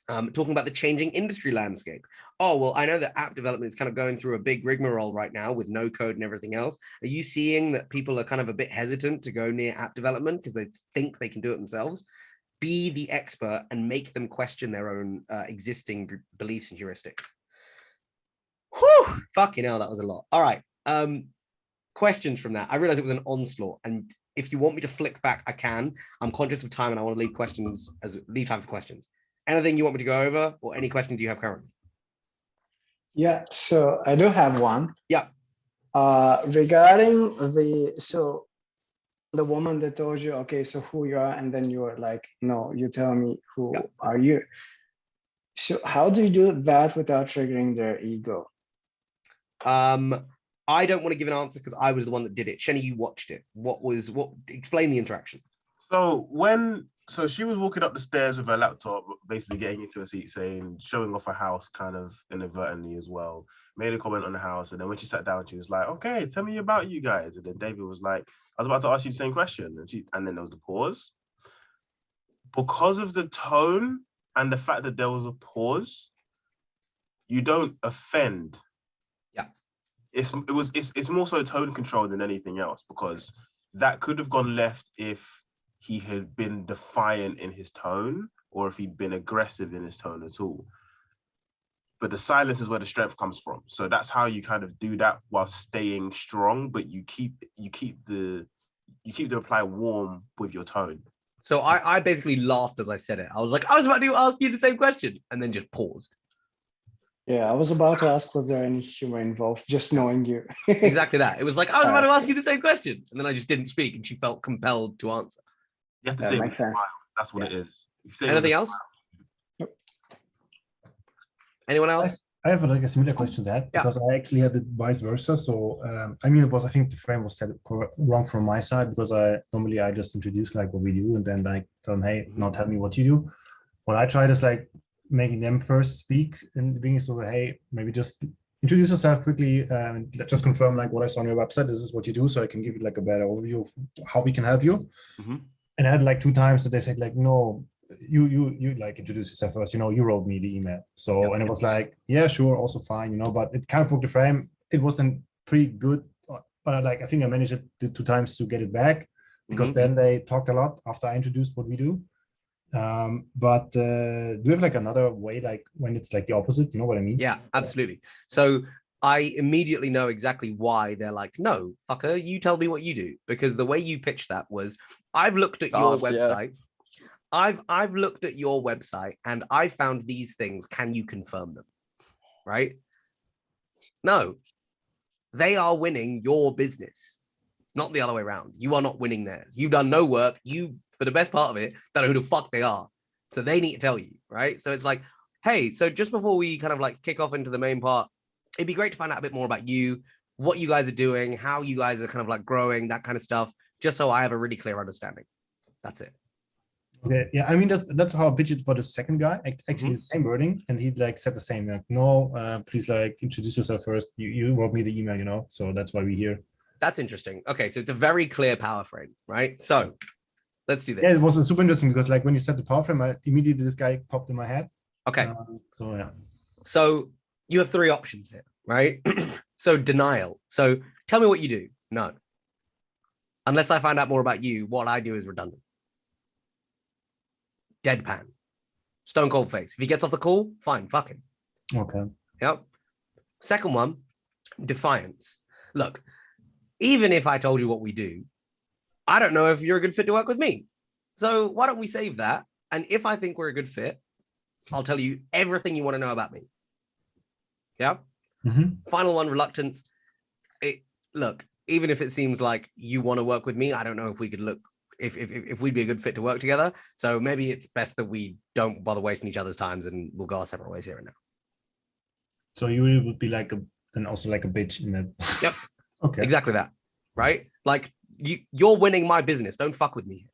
Talking about the changing industry landscape. Oh, well, I know that app development is kind of going through a big rigmarole right now with no code and everything else. Are you seeing that people are kind of a bit hesitant to go near app development because they think they can do it themselves? Be the expert and make them question their own existing beliefs and heuristics. Whew, fucking hell, that was a lot. All right. Questions from that. I realized it was an onslaught, and if you want me to flick back, I can. I'm conscious of time and I want to leave time for questions. Anything you want me to go over, or any questions you have currently? Yeah, so I do have one. Yeah. Regarding the woman that told you, okay, so who you are, and then you were like, no, you tell me who are you. So how do you do that without triggering their ego? I don't want to give an answer because I was the one that did it. Shenny, you watched it. Explain the interaction. So she was walking up the stairs with her laptop, basically getting into a seat, showing off her house kind of inadvertently as well. Made a comment on the house. And then when she sat down, she was like, okay, tell me about you guys. And then David was like, I was about to ask you the same question. And then there was the pause. Because of the tone and the fact that there was a pause, you don't offend. Yeah. It's more so tone control than anything else, because that could have gone left if he had been defiant in his tone, or if he'd been aggressive in his tone at all. But the silence is where the strength comes from. So that's how you kind of do that while staying strong, but you keep the reply warm with your tone. So I basically laughed as I said it. I was like, I was about to ask you the same question, and then just paused. Yeah, I was about to ask, was there any humor involved? Just knowing you. Exactly that. It was like, I was about to ask you the same question, and then I just didn't speak, and she felt compelled to answer. You have to say it with a smile. That's what it is. Anything else? Anyone else? I have like a similar question to that, because I actually had it vice versa. So I mean, I think the frame was set wrong from my side, because I just introduce like what we do, and then like tell them, hey, now tell me what you do. What I tried is like making them first speak in the beginning. So hey, maybe just introduce yourself quickly and just confirm like what I saw on your website. This is what you do, so I can give you like a better overview of how we can help you. Mm-hmm. And I had like 2 times that they said like, no, you like introduce yourself first, you wrote me the email. So, and it was like, yeah, sure, also fine, but it kind of broke the frame. It wasn't pretty good, but like, I think I managed it 2 times to get it back, because then they talked a lot after I introduced what we do. But do you have like another way, like when it's like the opposite, you know what I mean? Yeah, absolutely. So I immediately know exactly why they're like, no, fucker, you tell me what you do. Because the way you pitched that was, I've looked at your website. I've looked at your website and I found these things. Can you confirm them? Right? No, they are winning your business, not the other way around. You are not winning theirs. You've done no work. You, for the best part of it, don't know who the fuck they are. So they need to tell you, right? So it's like, hey, so just before we kind of like kick off into the main part, it'd be great to find out a bit more about you, what you guys are doing, how you guys are kind of like growing, that kind of stuff, just so I have a really clear understanding. That's it. Okay, yeah, I mean, that's how I pitched it for the second guy. Actually, the same wording, and he like said the same. Like, no, please like introduce yourself first. You wrote me the email, so that's why we're here. That's interesting. Okay, so it's a very clear power frame, right? So let's do this. Yeah, it was super interesting because like when you said the power frame, immediately this guy popped in my head. Okay. So yeah. So you have 3 options here, right? So denial. So tell me what you do. No. Unless I find out more about you, what I do is redundant. Deadpan. Stone cold face. If he gets off the call, fine, fuck him. Okay. Yep. Second one, defiance. Look, even if I told you what we do, I don't know if you're a good fit to work with me. So why don't we save that? And if I think we're a good fit, I'll tell you everything you want to know about me. Yeah. Final one, reluctance. Look, even if it seems like you want to work with me, I don't know if we could look if we'd be a good fit to work together. So maybe it's best that we don't bother wasting each other's times and we'll go our separate ways here and now. So you really would be like and also like a bitch in that. Yep. Okay. Exactly that. Right? Like you're winning my business. Don't fuck with me.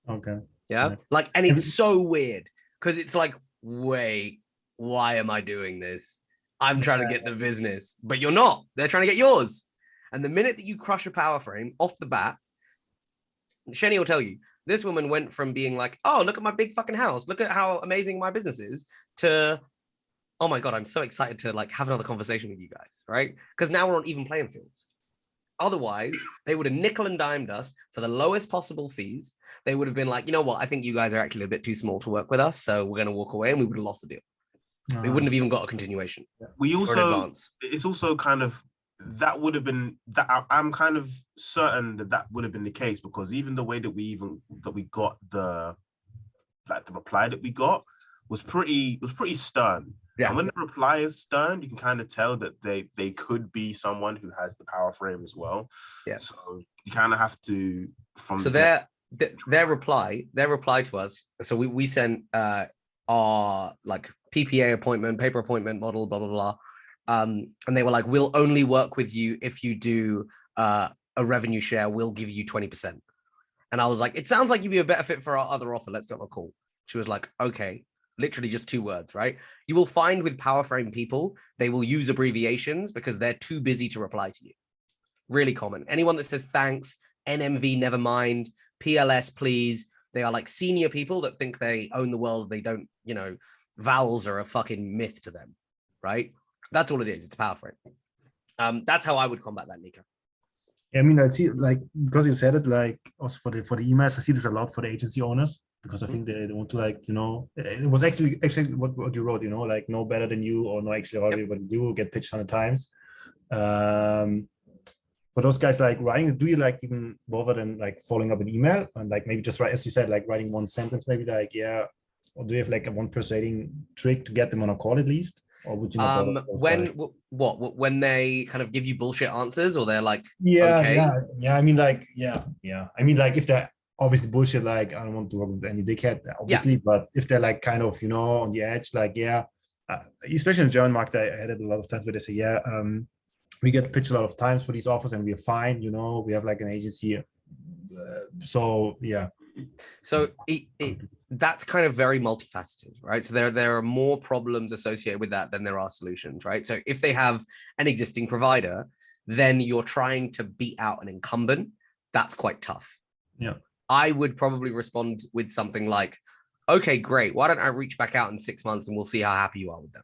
Okay. Yeah. Right. Like, and it's so weird because it's like, wait, why am I doing this? I'm trying to get the business, but you're not. They're trying to get yours. And the minute that you crush a power frame off the bat, Shenny will tell you, this woman went from being like, oh, look at my big fucking house. Look at how amazing my business is to, oh my God, I'm so excited to like have another conversation with you guys, right? Because now we're on even playing fields. Otherwise, they would have nickel and dimed us for the lowest possible fees. They would have been like, you know what? I think you guys are actually a bit too small to work with us. So we're going to walk away, and we would have lost the deal. We wouldn't have even got a continuation. We or an also, advance. it's also kind of, that would have been, that I'm kind of certain that would have been the case, because even the way that we got the reply that we got was pretty stern. Yeah. And when the reply is stern, you can kind of tell that they could be someone who has the power frame as well. Yeah. So you kind of have to their reply to us. So we sent our like PPA appointment, paper appointment model, blah blah blah. And they were like, we'll only work with you if you do a revenue share. We'll give you 20%. And I was like, it sounds like you'd be a better fit for our other offer. Let's get on a call. She was like, okay. Literally just 2 words, right? You will find with power frame people, they will use abbreviations because they're too busy to reply to you. Really common. Anyone that says thanks, NMV, never mind, PLS, please. They are like senior people that think they own the world. They don't, vowels are a fucking myth to them, right? That's all it is. It's power frame. That's how I would combat that, Nico. I mean, I see, like, because you said it, like, also for the emails, I see this a lot for the agency owners, because I think they want to, like, it was actually what you wrote, like, no better than you, or no, actually already what you do, get pitched 100 times. For those guys, like, writing, do you, like, even bother than, like, following up an email and, like, maybe just write, as you said, like, writing one sentence, maybe, like, yeah, or do you have, like, a one persuading trick to get them on a call at least? Or would you not when they kind of give you bullshit answers, or they're like, okay. I mean, like, I mean, like, if they're obviously bullshit, like, I don't want to work with any dickhead, obviously, but if they're like kind of, on the edge, like, especially in the German market, I had it a lot of times where they say, we get pitched a lot of times for these offers and we're fine, we have like an agency. So that's kind of very multifaceted, right? So there are more problems associated with that than there are solutions, right? So if they have an existing provider, then you're trying to beat out an incumbent. That's quite tough. Yeah. I would probably respond with something like, okay, great. Why don't I reach back out in 6 months and we'll see how happy you are with them.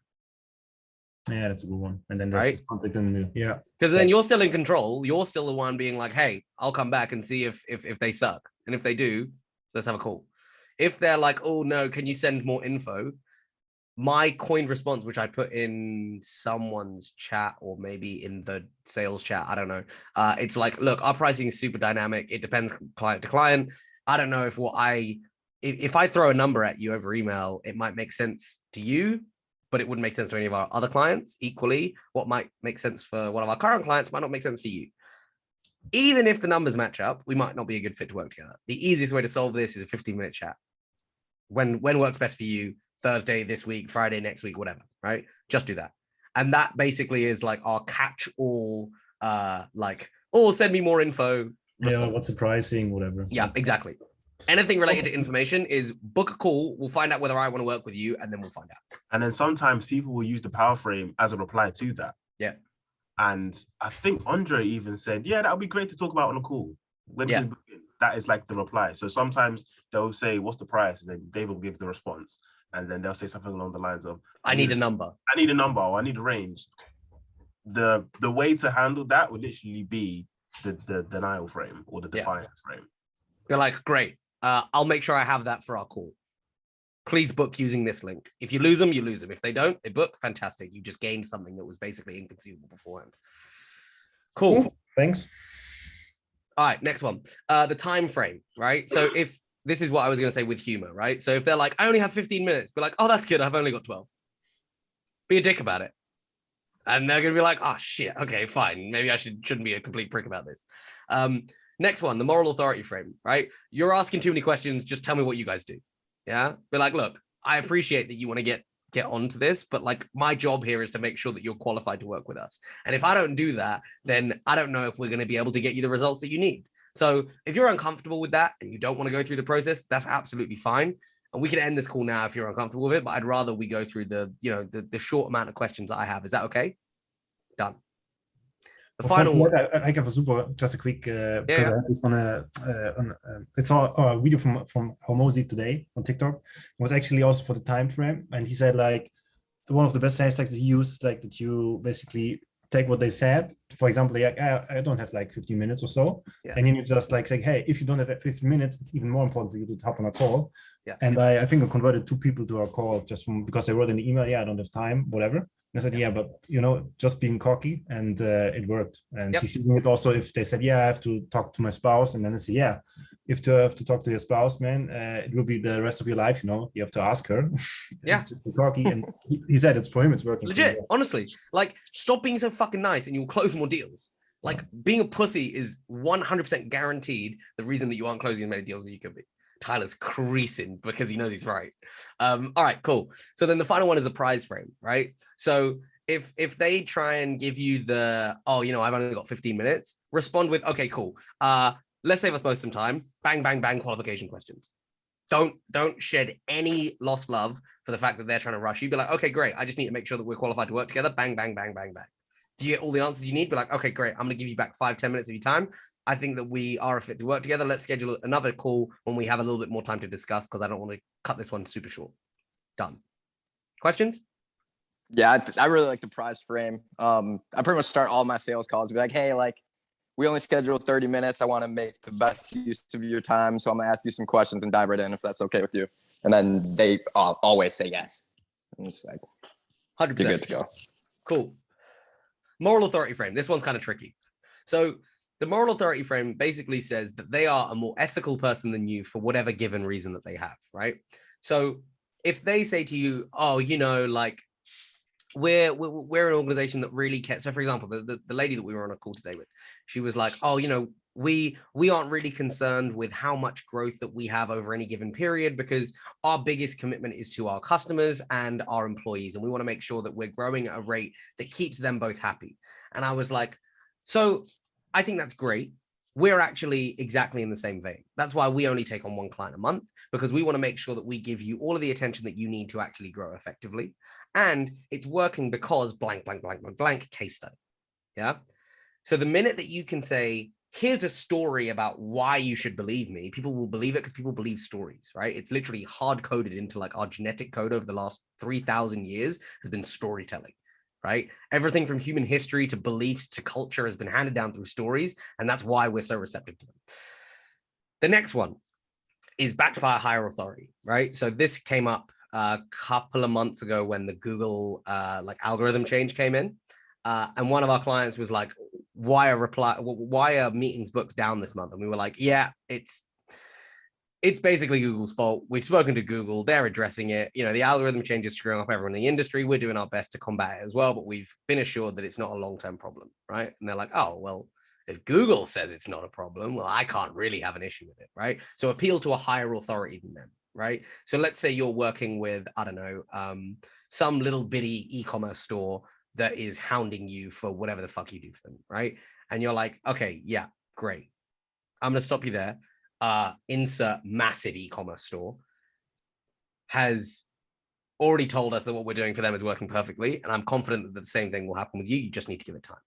Yeah, that's a good one. And then right? Contact them. Yeah. Because then you're still in control. You're still the one being like, hey, I'll come back and see if they suck. And if they do, let's have a call. If they're like, oh no, can you send more info? My coined response, which I put in someone's chat or maybe in the sales chat, I don't know. It's like, look, our pricing is super dynamic. It depends client to client. I don't know if I throw a number at you over email, it might make sense to you, but it wouldn't make sense to any of our other clients. Equally, what might make sense for one of our current clients might not make sense for you. Even if the numbers match up, we might not be a good fit to work together. The easiest way to solve this is a 15-minute chat. When works best for you, Thursday this week, Friday next week, whatever, right? Just do that. And that basically is like our catch-all, send me more info. Yeah, what's the pricing, whatever. Yeah, exactly. Anything related to information is book a call. We'll find out whether I want to work with you, and then we'll find out. And then sometimes people will use the power frame as a reply to that. Yeah. And I think Andre even said, yeah, that would be great to talk about on a call. That is like the reply. So sometimes they'll say, what's the price? And then Dave will give the response. And then they'll say something along the lines of, I need a number. I need a number, or I need a range. The way to handle that would literally be the denial frame or the defiance frame. They're like, great. I'll make sure I have that for our call. Please book using this link. If you lose them, you lose them. If they don't, they book. Fantastic. You just gained something that was basically inconceivable beforehand. Cool. Thanks. All right, next one. The time frame, right? So if this is what I was going to say with humor, right? So if they're like, I only have 15 minutes, be like, oh, that's good. I've only got 12. Be a dick about it. And they're going to be like, oh, shit. Okay, fine. Maybe I shouldn't be a complete prick about this. Next one, the moral authority frame, right? You're asking too many questions. Just tell me what you guys do. Yeah. Be like, look, I appreciate that you want to get onto this, but like my job here is to make sure that you're qualified to work with us. And if I don't do that, then I don't know if we're going to be able to get you the results that you need. So if you're uncomfortable with that and you don't want to go through the process, that's absolutely fine. And we can end this call now if you're uncomfortable with it, but I'd rather we go through the short amount of questions that I have. Is that okay? Done. The final one. I have a super, just a quick, because I had this on it's a video from Hormozy today on TikTok. It was actually also for the time frame. And he said like, one of the best hashtags he used, like that you basically take what they said. For example, like, I don't have like 15 minutes or so. Yeah. And then you just like say, hey, if you don't have 15 minutes, it's even more important for you to hop on a call. Yeah. And I think I converted 2 people to our call just because they wrote in the email, I don't have time, whatever. And I said, but just being cocky, and it worked. And he's using it also if they said, I have to talk to my spouse. And then I say, if you have to talk to your spouse, man, it will be the rest of your life, you have to ask her. Yeah. To be cocky. And he said it's for him, it's working. Legit, honestly. Like, stop being so fucking nice and you'll close more deals. Like, being a pussy is 100% guaranteed the reason that you aren't closing as many deals as you could be. Tyler's creasing because he knows he's right. All right, cool. So then the final one is a prize frame, right? So if they try and give you the, I've only got 15 minutes, respond with, okay, cool. Let's save us both some time. Bang, bang, bang, qualification questions. Don't shed any lost love for the fact that they're trying to rush you. Be like, okay, great. I just need to make sure that we're qualified to work together. Bang, bang, bang, bang, bang. If you get all the answers you need, be like, okay, great. I'm going to give you back 5-10 minutes of your time. I think that we are a fit to work together. Let's schedule another call when we have a little bit more time to discuss, because I don't want to cut this one super short. Done. Questions? Yeah, I really like the prize frame. I pretty much start all my sales calls. Be like, hey, like, we only schedule 30 minutes. I want to make the best use of your time. So I'm going to ask you some questions and dive right in if that's okay with you. And then they always say yes. And it's like, 100%. You're good to go. Cool. Moral authority frame. This one's kind of tricky. So the moral authority frame basically says that they are a more ethical person than you for whatever given reason that they have, right? So if they say to you, like, we're an organization that really cares. So for example, the lady that we were on a call today with, she was like, we aren't really concerned with how much growth that we have over any given period, because our biggest commitment is to our customers and our employees. And we want to make sure that we're growing at a rate that keeps them both happy. And I was like, so I think that's great. We're actually exactly in the same vein. That's why we only take on 1 client a month, because we want to make sure that we give you all of the attention that you need to actually grow effectively. And it's working because blank, blank, blank, blank, blank case study. Yeah. So the minute that you can say, here's a story about why you should believe me, people will believe it because people believe stories, right? It's literally hard coded into like our genetic code over the last 3,000 years has been storytelling. Right? Everything from human history to beliefs to culture has been handed down through stories. And that's why we're so receptive to them. The next one is backed by a higher authority, right? So this came up a couple of months ago when the Google algorithm change came in. And one of our clients was like, why are meetings booked down this month? And we were like, it's basically Google's fault. We've spoken to Google. They're addressing it. The algorithm change is screwing up everyone in the industry. We're doing our best to combat it as well, but we've been assured that it's not a long-term problem, right? And they're like, oh, well, if Google says it's not a problem, well, I can't really have an issue with it, right? So appeal to a higher authority than them, right? So let's say you're working with, I don't know, some little bitty e-commerce store that is hounding you for whatever the fuck you do for them, right? And you're like, okay, yeah, great. I'm going to stop you there. Insert massive e-commerce store has already told us that what we're doing for them is working perfectly. And I'm confident that the same thing will happen with you. You just need to give it time.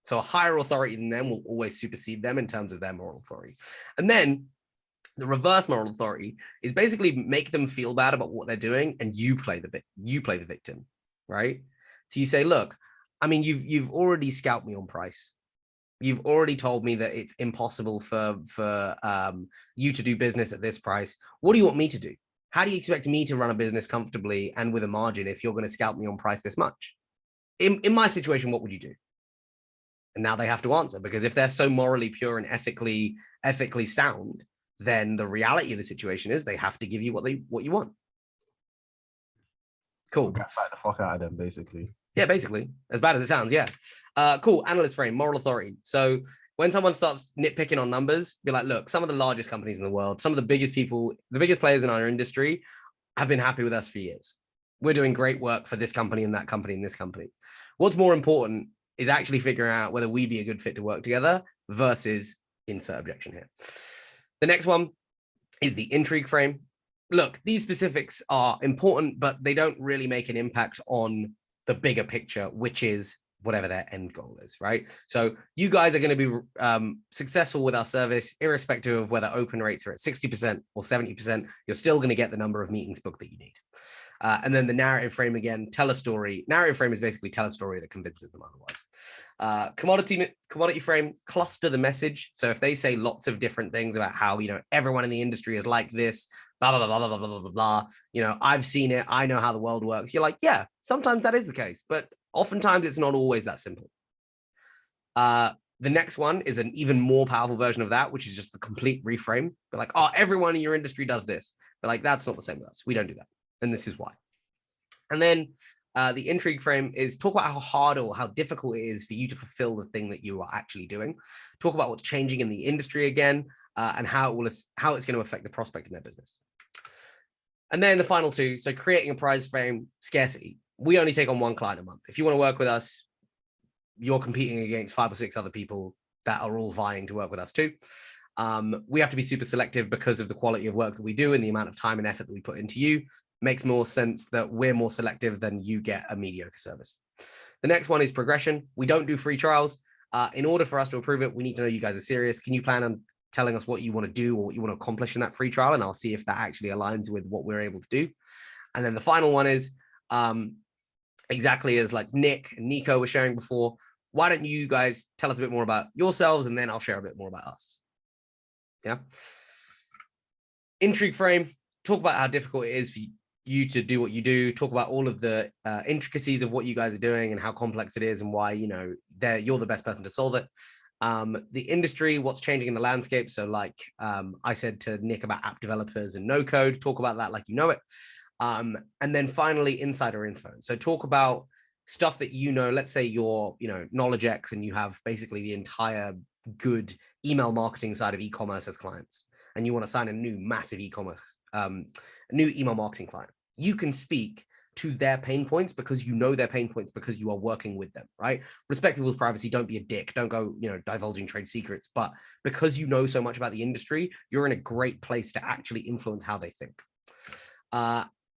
So a higher authority than them will always supersede them in terms of their moral authority. And then the reverse moral authority is basically make them feel bad about what they're doing, and you play the victim, right? So you say, look, I mean, you've already scalped me on price. You've already told me that it's impossible for you to do business at this price. What do you want me to do? How do you expect me to run a business comfortably and with a margin if you're going to scalp me on price this much? In my situation, what would you do? And now they have to answer, because if they're so morally pure and ethically sound, then the reality of the situation is they have to give you what you want. Cool. Gaslight the fuck out of them, basically. Yeah, basically, as bad as it sounds. Yeah. Cool. Analyst frame, moral authority. So when someone starts nitpicking on numbers, be like, look, some of the largest companies in the world, some of the biggest people, the biggest players in our industry have been happy with us for years. We're doing great work for this company and that company and this company. What's more important is actually figuring out whether we'd be a good fit to work together versus insert objection here. The next one is the intrigue frame. Look, these specifics are important, but they don't really make an impact on the bigger picture, which is whatever their end goal is, right? So you guys are going to be successful with our service, irrespective of whether open rates are at 60% or 70%, you're still going to get the number of meetings booked that you need. And then the narrative frame, again, tell a story. Narrative frame is basically tell a story that convinces them otherwise. Commodity frame, cluster the message. So if they say lots of different things about how, everyone in the industry is like this, blah, blah, blah, blah, blah, blah, blah, blah, I've seen it, I know how the world works. You're like, yeah, sometimes that is the case, but oftentimes it's not always that simple. The next one is an even more powerful version of that, which is just the complete reframe. But like, oh, everyone in your industry does this. But like, that's not the same with us. We don't do that. And this is why. And then the intrigue frame is talk about how hard or how difficult it is for you to fulfill the thing that you are actually doing. Talk about what's changing in the industry again, and how it's going to affect the prospect in their business. And then the final two, so creating a prize frame, scarcity. We only take on one client a month. If you want to work with us, you're competing against 5 or 6 other people that are all vying to work with us too. We have to be super selective because of the quality of work that we do and the amount of time and effort that we put into you. Makes more sense that we're more selective than you get a mediocre service. The next one is progression. We don't do free trials. In order for us to approve it, we need to know you guys are serious. Can you plan on telling us what you want to do or what you want to accomplish in that free trial? And I'll see if that actually aligns with what we're able to do. And then the final one is exactly as like Nick and Nico were sharing before. Why don't you guys tell us a bit more about yourselves, and then I'll share a bit more about us. Yeah. Intrigue frame. Talk about how difficult it is for you to do what you do. Talk about all of the intricacies of what you guys are doing and how complex it is and why you're the best person to solve it. The industry, what's changing in the landscape. So like I said to Nick about app developers and no code, talk about that like you know it. And then finally, insider info. So talk about stuff that let's say you're KnowledgeX and you have basically the entire good email marketing side of e-commerce as clients, and you want to sign a new massive new email marketing client. You can speak to their pain points because you know their pain points because you are working with them, right? Respect people's privacy. Don't be a dick. Don't go, divulging trade secrets. But because you know so much about the industry, you're in a great place to actually influence how they think.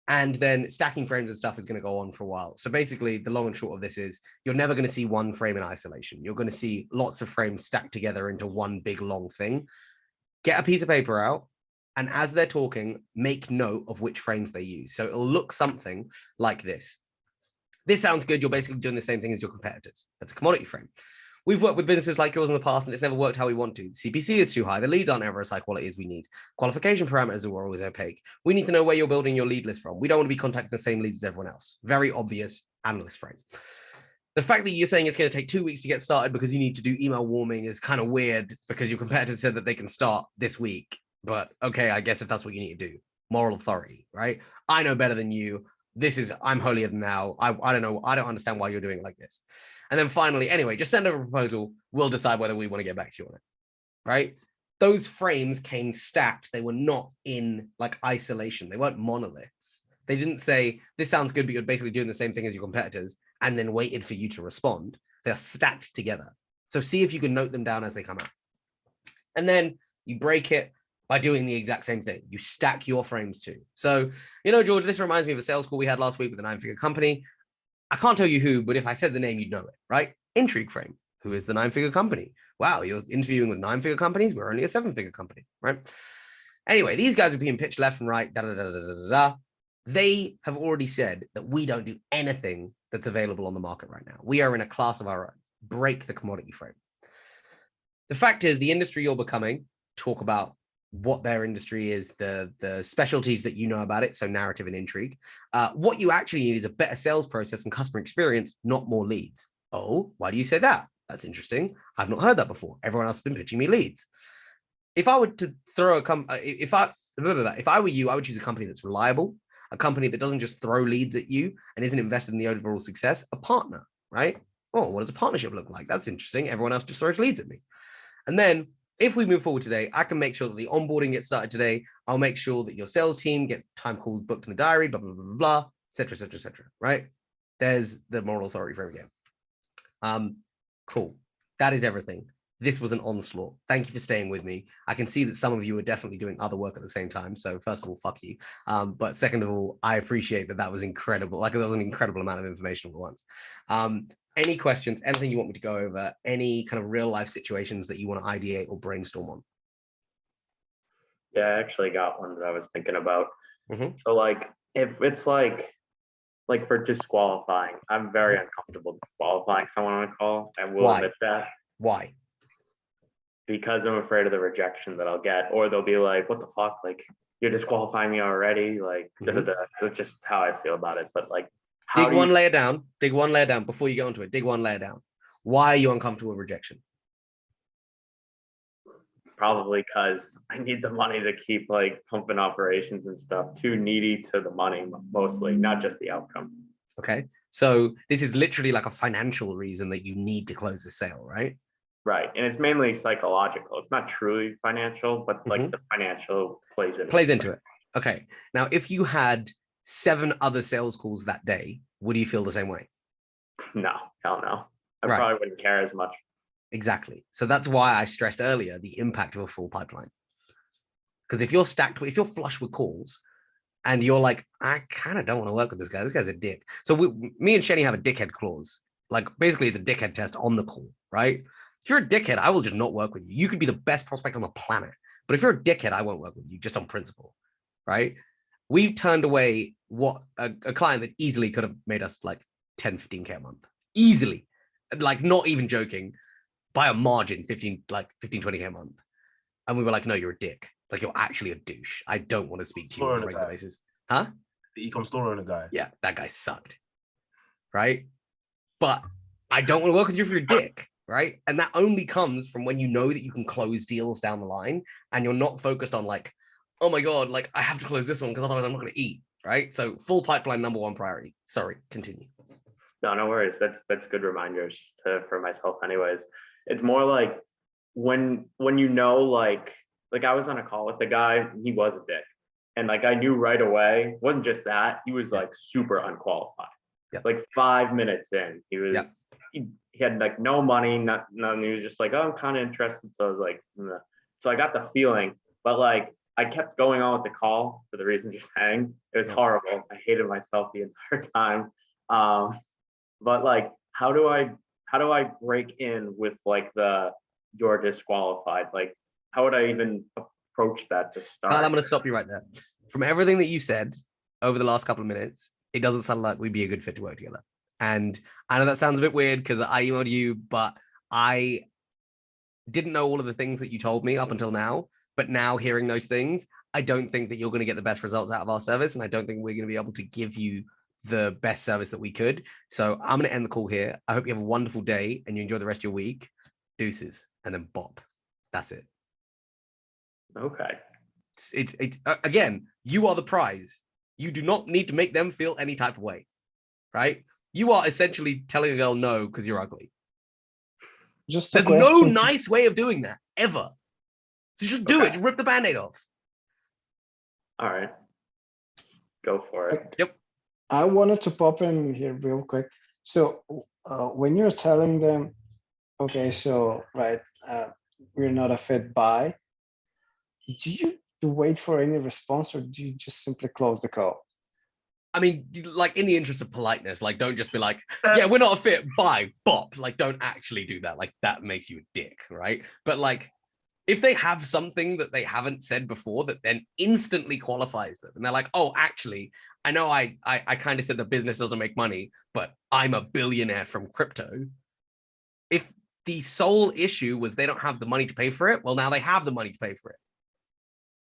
And then stacking frames and stuff is going to go on for a while. So basically, the long and short of this is you're never going to see one frame in isolation. You're going to see lots of frames stacked together into one big long thing. Get a piece of paper out. And as they're talking, make note of which frames they use. So it'll look something like this. This sounds good. You're basically doing the same thing as your competitors. That's a commodity frame. We've worked with businesses like yours in the past, and it's never worked how we want to. CPC is too high. The leads aren't ever as high quality as we need. Qualification parameters are always opaque. We need to know where you're building your lead list from. We don't want to be contacting the same leads as everyone else. Very obvious analyst frame. The fact that you're saying it's going to take 2 weeks to get started because you need to do email warming is kind of weird because your competitors said that they can start this week. But okay, I guess if that's what you need to do, moral authority, right? I know better than you. I'm holier than thou. I don't know. I don't understand why you're doing it like this. And then finally, anyway, just send over a proposal. We'll decide whether we want to get back to you on it, right? Those frames came stacked. They were not in like isolation. They weren't monoliths. They didn't say, this sounds good, but you're basically doing the same thing as your competitors and then waited for you to respond. They're stacked together. So see if you can note them down as they come out. And then you break it by doing the exact same thing. You stack your frames too. So, George, this reminds me of a sales call we had last week with a 9-figure company. I can't tell you who, but if I said the name, you'd know it, right? Intrigue frame. Who is the 9-figure company? Wow, you're interviewing with 9-figure companies. We're only a 7-figure company, right? Anyway, these guys are being pitched left and right. They have already said that we don't do anything that's available on the market right now. We are in a class of our own. Break the commodity frame. The fact is, the industry you're becoming, talk about what their industry is, the specialties that you know about it, so narrative and intrigue. What you actually need is a better sales process and customer experience, not more leads. Oh, why do you say that? That's interesting. I've not heard that before. Everyone else has been pitching me leads. If I were to throw if I were you, I would choose a company that's reliable. a company that doesn't just throw leads at you and isn't invested in the overall success, a partner, right? Oh, what does a partnership look like? That's interesting. Everyone else just throws leads at me. And then if we move forward today, I can make sure that the onboarding gets started today. I'll make sure that your sales team gets time calls booked in the diary, blah, blah, blah, blah, blah, et cetera, et cetera, et cetera, right? There's the moral authority for every game. Cool. That is everything. This was an onslaught. Thank you for staying with me. I can see that some of you are definitely doing other work at the same time. So first of all, fuck you. But second of all, I appreciate that that was incredible. Like, that was an incredible amount of information all at once. Any questions, anything you want me to go over, any kind of real life situations that you want to ideate or brainstorm on? Yeah, I actually got one that I was thinking about. Mhm. So like, if it's like for disqualifying, I'm very uncomfortable disqualifying someone on a call. I will Why? admit that. Why? Because I'm afraid of the rejection that I'll get, or they'll be like, what the fuck? Like, you're disqualifying me already? Like, that's just how I feel about it. But like, how Dig one layer down. Dig one layer down before you go into it. Dig one layer down. Why are you uncomfortable with rejection? Probably because I need the money to keep like pumping operations and stuff. Too needy to the money mostly, not just the outcome. Okay. So this is literally like a financial reason that you need to close the sale, right? Right. And it's mainly psychological. It's not truly financial, but like the financial plays into it. Okay. Now, if you had 7 other sales calls that day, would you feel the same way? No, hell no. I Right. probably wouldn't care as much. Exactly. So that's why I stressed earlier the impact of a full pipeline. Because if you're if you're flush with calls and you're like, I kind of don't want to work with this guy. This guy's a dick. So me and Shenny have a dickhead clause. Like, basically, it's a dickhead test on the call, right? If you're a dickhead, I will just not work with you. You could be the best prospect on the planet. But if you're a dickhead, I won't work with you just on principle, right? We've turned away what a client that easily could have made us like 10, 15K a month. Easily. Like, not even joking. By a margin, 15, 20K a month. And we were like, no, you're a dick. Like, you're actually a douche. I don't want to speak to you on a regular basis. Huh? The e-com store owner guy. Yeah, that guy sucked. Right? But I don't want to work with you for your dick. Right? And that only comes from when you know that you can close deals down the line and you're not focused on like, oh my God, like I have to close this one because otherwise I'm not going to eat. Right? So full pipeline, #1 priority. Sorry, continue. No worries. That's good reminders for myself anyways. It's more like when you know, like I was on a call with the guy, he was a dick. And like I knew right away, it wasn't just that, he was like super unqualified. Yep. Like 5 minutes in, he was he had like no money, none. He was just like, oh, I'm kind of interested. So I was like, nah. So I got the feeling, but like I kept going on with the call for the reasons you're saying. It was horrible. I hated myself the entire time. But like, how do I break in with like you're disqualified? Like, how would I even approach that to start? Kyle, I'm going to stop you right there. From everything that you said over the last couple of minutes, it doesn't sound like we'd be a good fit to work together. And I know that sounds a bit weird because I emailed you, but I didn't know all of the things that you told me up until now. But now hearing those things, I don't think that you're going to get the best results out of our service. And I don't think we're going to be able to give you the best service that we could. So I'm going to end the call here. I hope you have a wonderful day and you enjoy the rest of your week. Deuces. And then bop. That's it. Okay. It's again, you are the prize. You do not need to make them feel any type of way, right? You are essentially telling a girl no because you're ugly. There's no nice way of doing that ever. So just do it. Rip the Band-Aid off. All right. Go for it. Yep. I wanted to pop in here real quick. So when you're telling them, okay, so we're not a fit buy, do you wait for any response or do you just simply close the call? I mean, like, in the interest of politeness, like, don't just be like, yeah, we're not a fit, bye, bop. Like, don't actually do that. Like, that makes you a dick, right? But like, if they have something that they haven't said before that then instantly qualifies them, and they're like, oh, actually, I know I kind of said the business doesn't make money, but I'm a billionaire from crypto. If the sole issue was they don't have the money to pay for it, well, now they have the money to pay for it.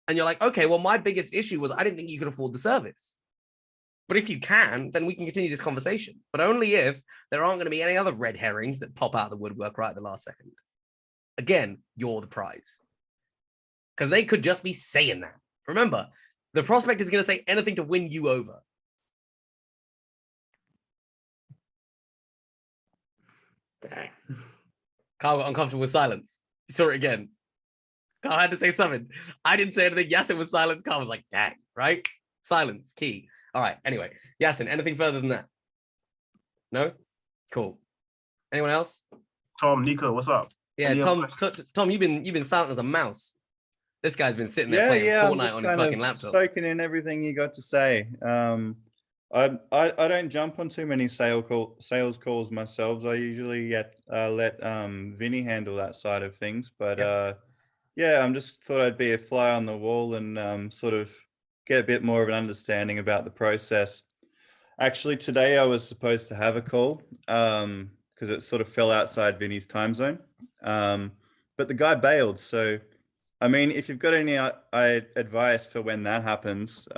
And you're like, okay, well, my biggest issue was I didn't think you could afford the service. But if you can, then we can continue this conversation. But only if there aren't going to be any other red herrings that pop out of the woodwork right at the last second. Again, you're the prize. Because they could just be saying that. Remember, The prospect is going to say anything to win you over. Dang. Carl got uncomfortable with silence. You saw it again. Carl had to say something. I didn't say anything. Yasin was silent. Carl was like, dang, right? Silence, key. All right. Anyway, Yasin, anything further than that? No? Cool. Anyone else? Tom, Nico, what's up? Yeah, Any Tom, other Tom, you've been silent as a mouse. This guy's been sitting there playing I'm Fortnite just on his kind of fucking laptop. soaking in everything you got to say. I don't jump on too many sales calls myself. I usually let Vinny handle that side of things. But I'm just thought I'd be a fly on the wall and sort of get a bit more of an understanding about the process. Actually, today I was supposed to have a call because it sort of fell outside Vinny's time zone. But the guy bailed. So, I mean, if you've got any advice for when that happens,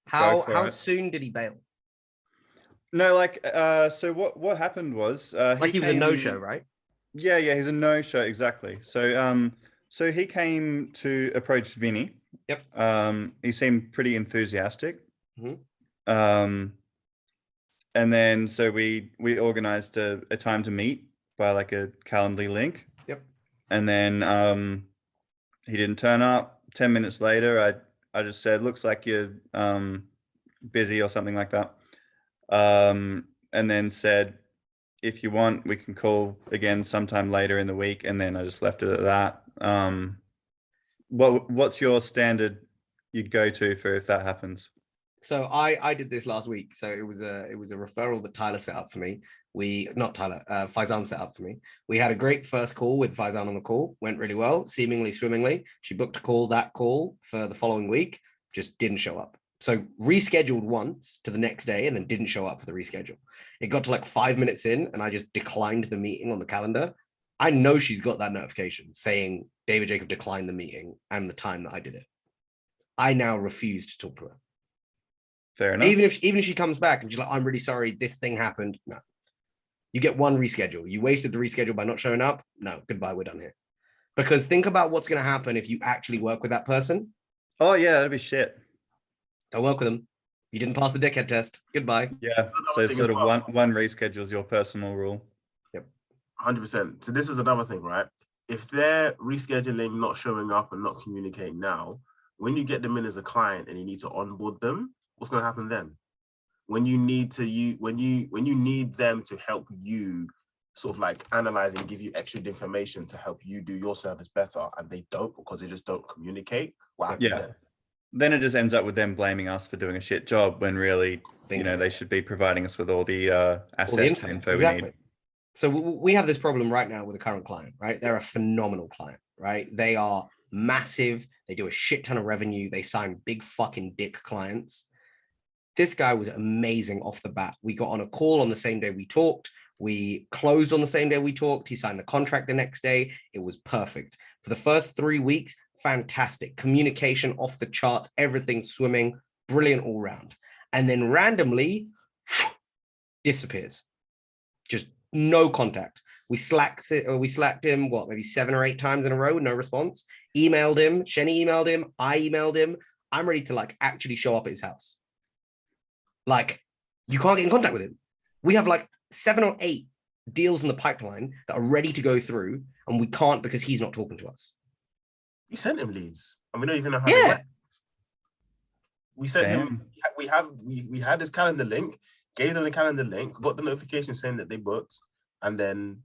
how soon did he bail? No, like, so what happened was Like he was a no-show, right? Yeah, he's a no-show, exactly. So, so he came to approach Vinny. Yep. He seemed pretty enthusiastic. Mhm. And then so we organized a time to meet by like a Calendly link. Yep. And then he didn't turn up. 10 minutes later, I just said, looks like you're busy or something like that. And then said, if you want, we can call again sometime later in the week. And then I just left it at that. What's your standard you'd go to for if that happens? So I did this last week. So it was a referral that Tyler set up for me. Faizan set up for me. We had a great first call with Faizan on the call. Went really well, seemingly swimmingly. She booked that call for the following week, just didn't show up. So rescheduled once to the next day and then didn't show up for the reschedule. It got to like 5 minutes in and I just declined the meeting on the calendar. I know she's got that notification saying David Jacob declined the meeting and the time that I did it. I now refuse to talk to her. Fair enough. Even if she comes back and she's like, I'm really sorry, this thing happened. No. You get one reschedule. You wasted the reschedule by not showing up. No, goodbye, we're done here. Because think about what's going to happen if you actually work with that person. Oh, yeah, that'd be shit. Don't work with them. You didn't pass the dickhead test. Goodbye. Yeah, so sort of one reschedule is your personal rule. Yep. 100%. So this is another thing, right? If they're rescheduling, not showing up and not communicating now, when you get them in as a client and you need to onboard them, what's going to happen then? When you need them to help you sort of like analyze and give you extra information to help you do your service better, and they don't because they just don't communicate, what happens then? Then it just ends up with them blaming us for doing a shit job when really, they should be providing us with all the assets and info we need. So we have this problem right now with a current client, right? They're a phenomenal client, right? They are massive. They do a shit ton of revenue. They sign big fucking dick clients. This guy was amazing off the bat. We got on a call on the same day we talked. We closed on the same day we talked. He signed the contract the next day. It was perfect. For the first 3 weeks, fantastic. Communication off the charts, everything swimming, brilliant all round. And then randomly disappears. Just no contact. We slacked him, maybe 7 or 8 times in a row, no response. Emailed him, Shenny emailed him, I emailed him. I'm ready to actually show up at his house. You can't get in contact with him. We have 7 or 8 deals in the pipeline that are ready to go through, and we can't because he's not talking to us. We sent him leads, and we don't even know how they went. We sent him. We had his calendar link, gave them the calendar link, got the notification saying that they booked, and then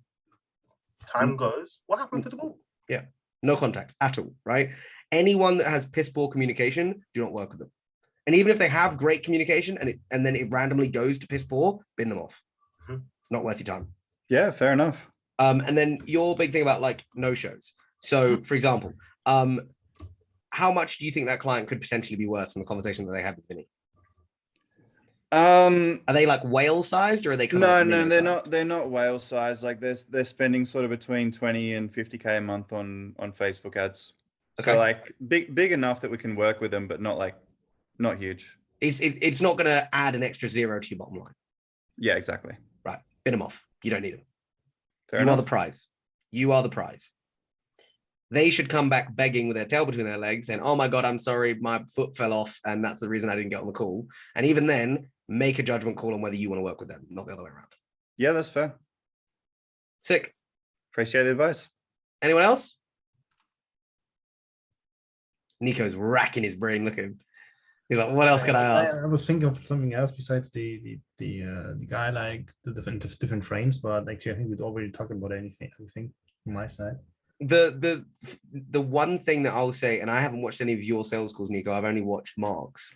time goes. What happened to the call? Yeah, no contact at all. Right? Anyone that has piss poor communication, do not work with them. And even if they have great communication and then it randomly goes to piss poor, bin them off. Mm-hmm. Not worth your time. Yeah, fair enough. And then your big thing about no-shows. So, for example, how much do you think that client could potentially be worth from the conversation that they had with Vinny? Are they whale sized, or are they they're not whale sized. They're spending sort of between 20 and 50K a month on Facebook ads. Okay. So big enough that we can work with them, but not huge. It's not going to add an extra zero to your bottom line. Yeah, exactly. Right. Bin them off. You don't need them. Fair enough. Are the prize. You are the prize. they should come back begging with their tail between their legs saying, oh my God, I'm sorry, my foot fell off and that's the reason I didn't get on the call. And even then, make a judgment call on whether you want to work with them, not the other way around. Yeah, that's fair. Sick. Appreciate the advice. Anyone else? Nico's racking his brain. Look at him. He's like, what else can I ask? I was thinking of something else besides the guy, like the different frames, but actually I think we'd already talked about everything from my side. The one thing that I'll say, and I haven't watched any of your sales calls, Nico, I've only watched Mark's.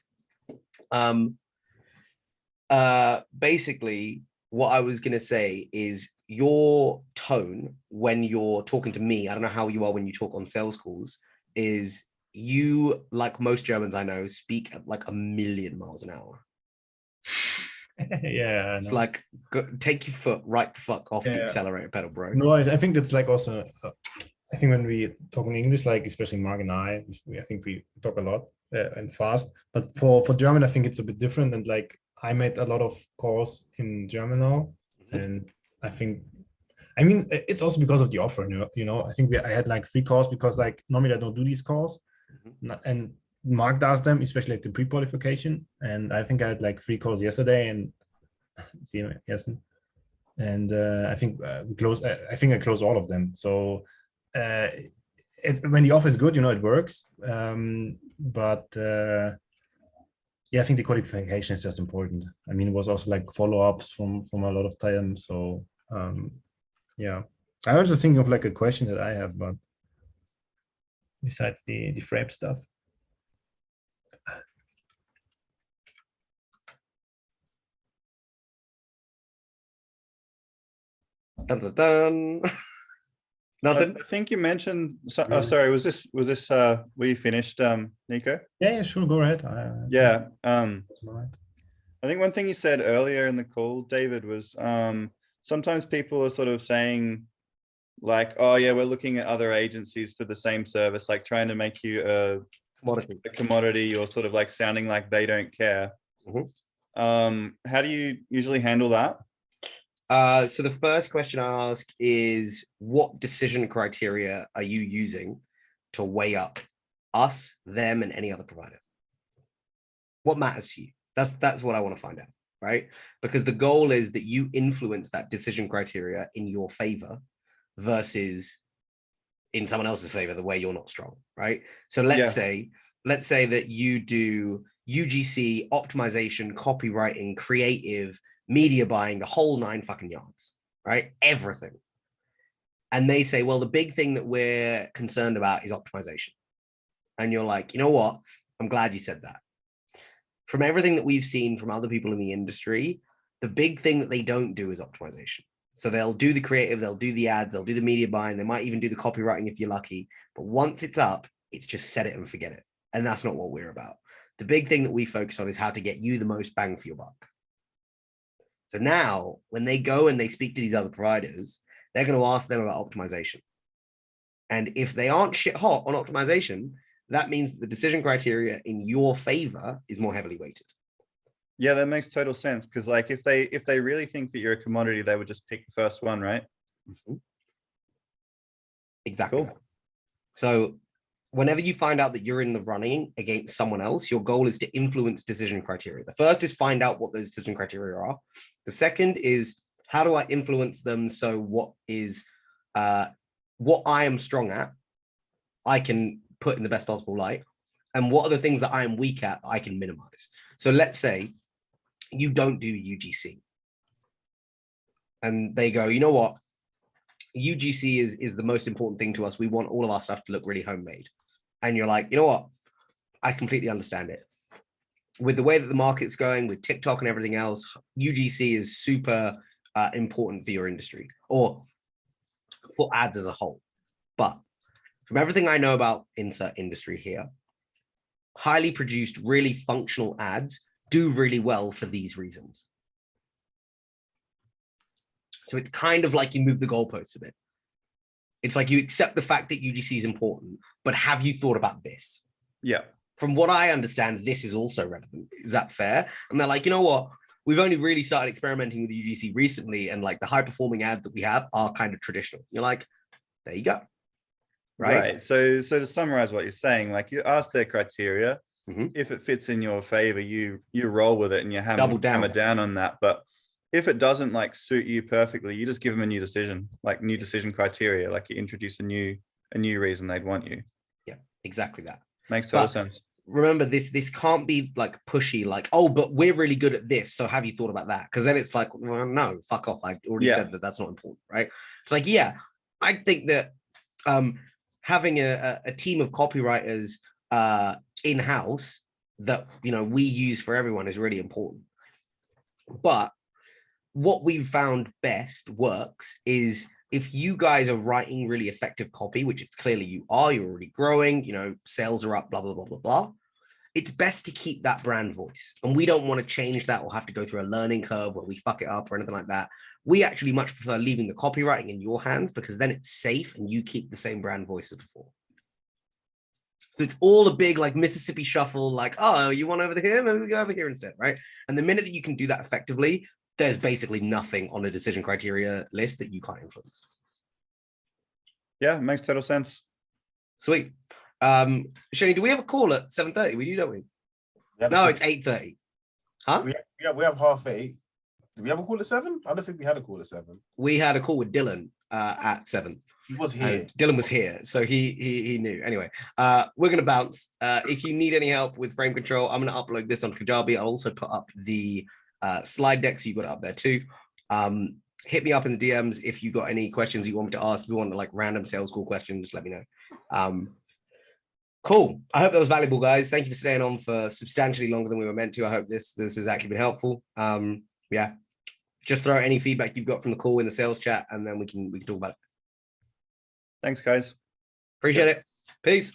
Basically what I was gonna say is your tone when you're talking to me, I don't know how you are when you talk on sales calls, is you, like most Germans I know, speak at like 1,000,000 miles an hour. Yeah, It's like, take your foot right the fuck off the accelerator pedal, bro. No, I think that's like also, I think when we talk in English, like especially Mark and I think we talk a lot and fast. But for German, I think it's a bit different. And like I made a lot of calls in German now, and I think, I mean, it's also because of the offer. You know, I think I had like 3 calls because like normally I don't do these calls, and Mark does them, especially like the pre-qualification. And I think I had like 3 calls yesterday, and and I think we closed. I think I closed all of them. So when the offer is good, you know, it works. But yeah, I think the qualification is just important. I mean, it was also like follow-ups from a lot of time. So yeah, I was just thinking of like a question that I have, but besides the frame stuff. Dun, dun, dun. Nothing. I think you mentioned. Sorry, was this? Were you finished, Nico? Yeah, sure. Go ahead. Yeah. I think one thing you said earlier in the call, David, was sometimes people are sort of saying, like, oh yeah, we're looking at other agencies for the same service, like trying to make you a commodity, or sort of like sounding like they don't care. How do you usually handle that? So the first question I ask is, what decision criteria are you using to weigh up us, them, and any other provider? What matters to you? That's what I want to find out, right? Because the goal is that you influence that decision criteria in your favor versus in someone else's favor, the way you're not strong, right? So let's say that you do UGC, optimization, copywriting, creative, media buying, the whole 9 fucking yards, right? Everything. And they say, well, the big thing that we're concerned about is optimization. And you're like, you know what? I'm glad you said that. From everything that we've seen from other people in the industry, the big thing that they don't do is optimization. So they'll do the creative, they'll do the ads, they'll do the media buying, they might even do the copywriting if you're lucky. But once it's up, it's just set it and forget it. And that's not what we're about. The big thing that we focus on is how to get you the most bang for your buck. So now when they go and they speak to these other providers, they're going to ask them about optimization. And if they aren't shit hot on optimization, that means that the decision criteria in your favor is more heavily weighted. Yeah, that makes total sense. Because like if they really think that you're a commodity, they would just pick the first one, right? Exactly. Cool. So whenever you find out that you're in the running against someone else, your goal is to influence decision criteria. The first is find out what those decision criteria are. The second is, how do I influence them? So what I am strong at, I can put in the best possible light. And what are the things that I am weak at, I can minimize. So let's say you don't do UGC. And they go, you know what? UGC is the most important thing to us. We want all of our stuff to look really homemade. And you're like, you know what? I completely understand it. With the way that the market's going, with TikTok and everything else, UGC is super important for your industry or for ads as a whole. But from everything I know about insert industry here, highly produced, really functional ads do really well for these reasons. So it's kind of like you move the goalposts a bit. It's like you accept the fact that UGC is important, but have you thought about this? Yeah. From what I understand, this is also relevant. Is that fair? And they're like, you know what? We've only really started experimenting with UGC recently, and like the high performing ads that we have are kind of traditional. You're like, there you go. right? So to summarize what you're saying, like you ask their criteria. Mhm. If it fits in your favor, you roll with it and you Double down. hammer down on that. But if it doesn't like suit you perfectly, you just give them a new decision, like new decision criteria. Like you introduce a new reason they'd want you. Yeah, exactly that. Makes total But sense. remember, this can't be like pushy, like, oh, but we're really good at this, so have you thought about that? Because then it's like, well, no, fuck off. I already said that that's not important, right? It's like, yeah, I think that having a team of copywriters in-house that, you know, we use for everyone is really important. But what we've found best works is if you guys are writing really effective copy, which it's clearly you are, you're already growing, you know, sales are up, blah, blah, blah, blah, blah. It's best to keep that brand voice. And we don't want to change that or have to go through a learning curve where we fuck it up or anything like that. We actually much prefer leaving the copywriting in your hands because then it's safe and you keep the same brand voice as before. So it's all a big like Mississippi shuffle, like, oh, you want over here? Maybe we go over here instead, right? And the minute that you can do that effectively, there's basically nothing on a decision criteria list that you can't influence. Yeah, makes total sense. Sweet. Shani, do we have a call at 7:30? We do, don't we? No, it's 8:30. Huh? We have 8:30. Do we have a call at 7? I don't think we had a call at 7. We had a call with Dylan at 7. He was here. Dylan was here, so he knew. Anyway, we're gonna bounce. If you need any help with frame control, I'm gonna upload this onto Kajabi. I'll also put up the slide deck, so you got it up there too. Hit me up in the DMs if you got any questions you want me to ask. If you want like random sales call questions, let me know. Cool. I hope that was valuable, guys. Thank you for staying on for substantially longer than we were meant to. I hope this has actually been helpful. Yeah, just throw any feedback you've got from the call in the sales chat, and then we can talk about it. Thanks, guys. Appreciate it. Peace.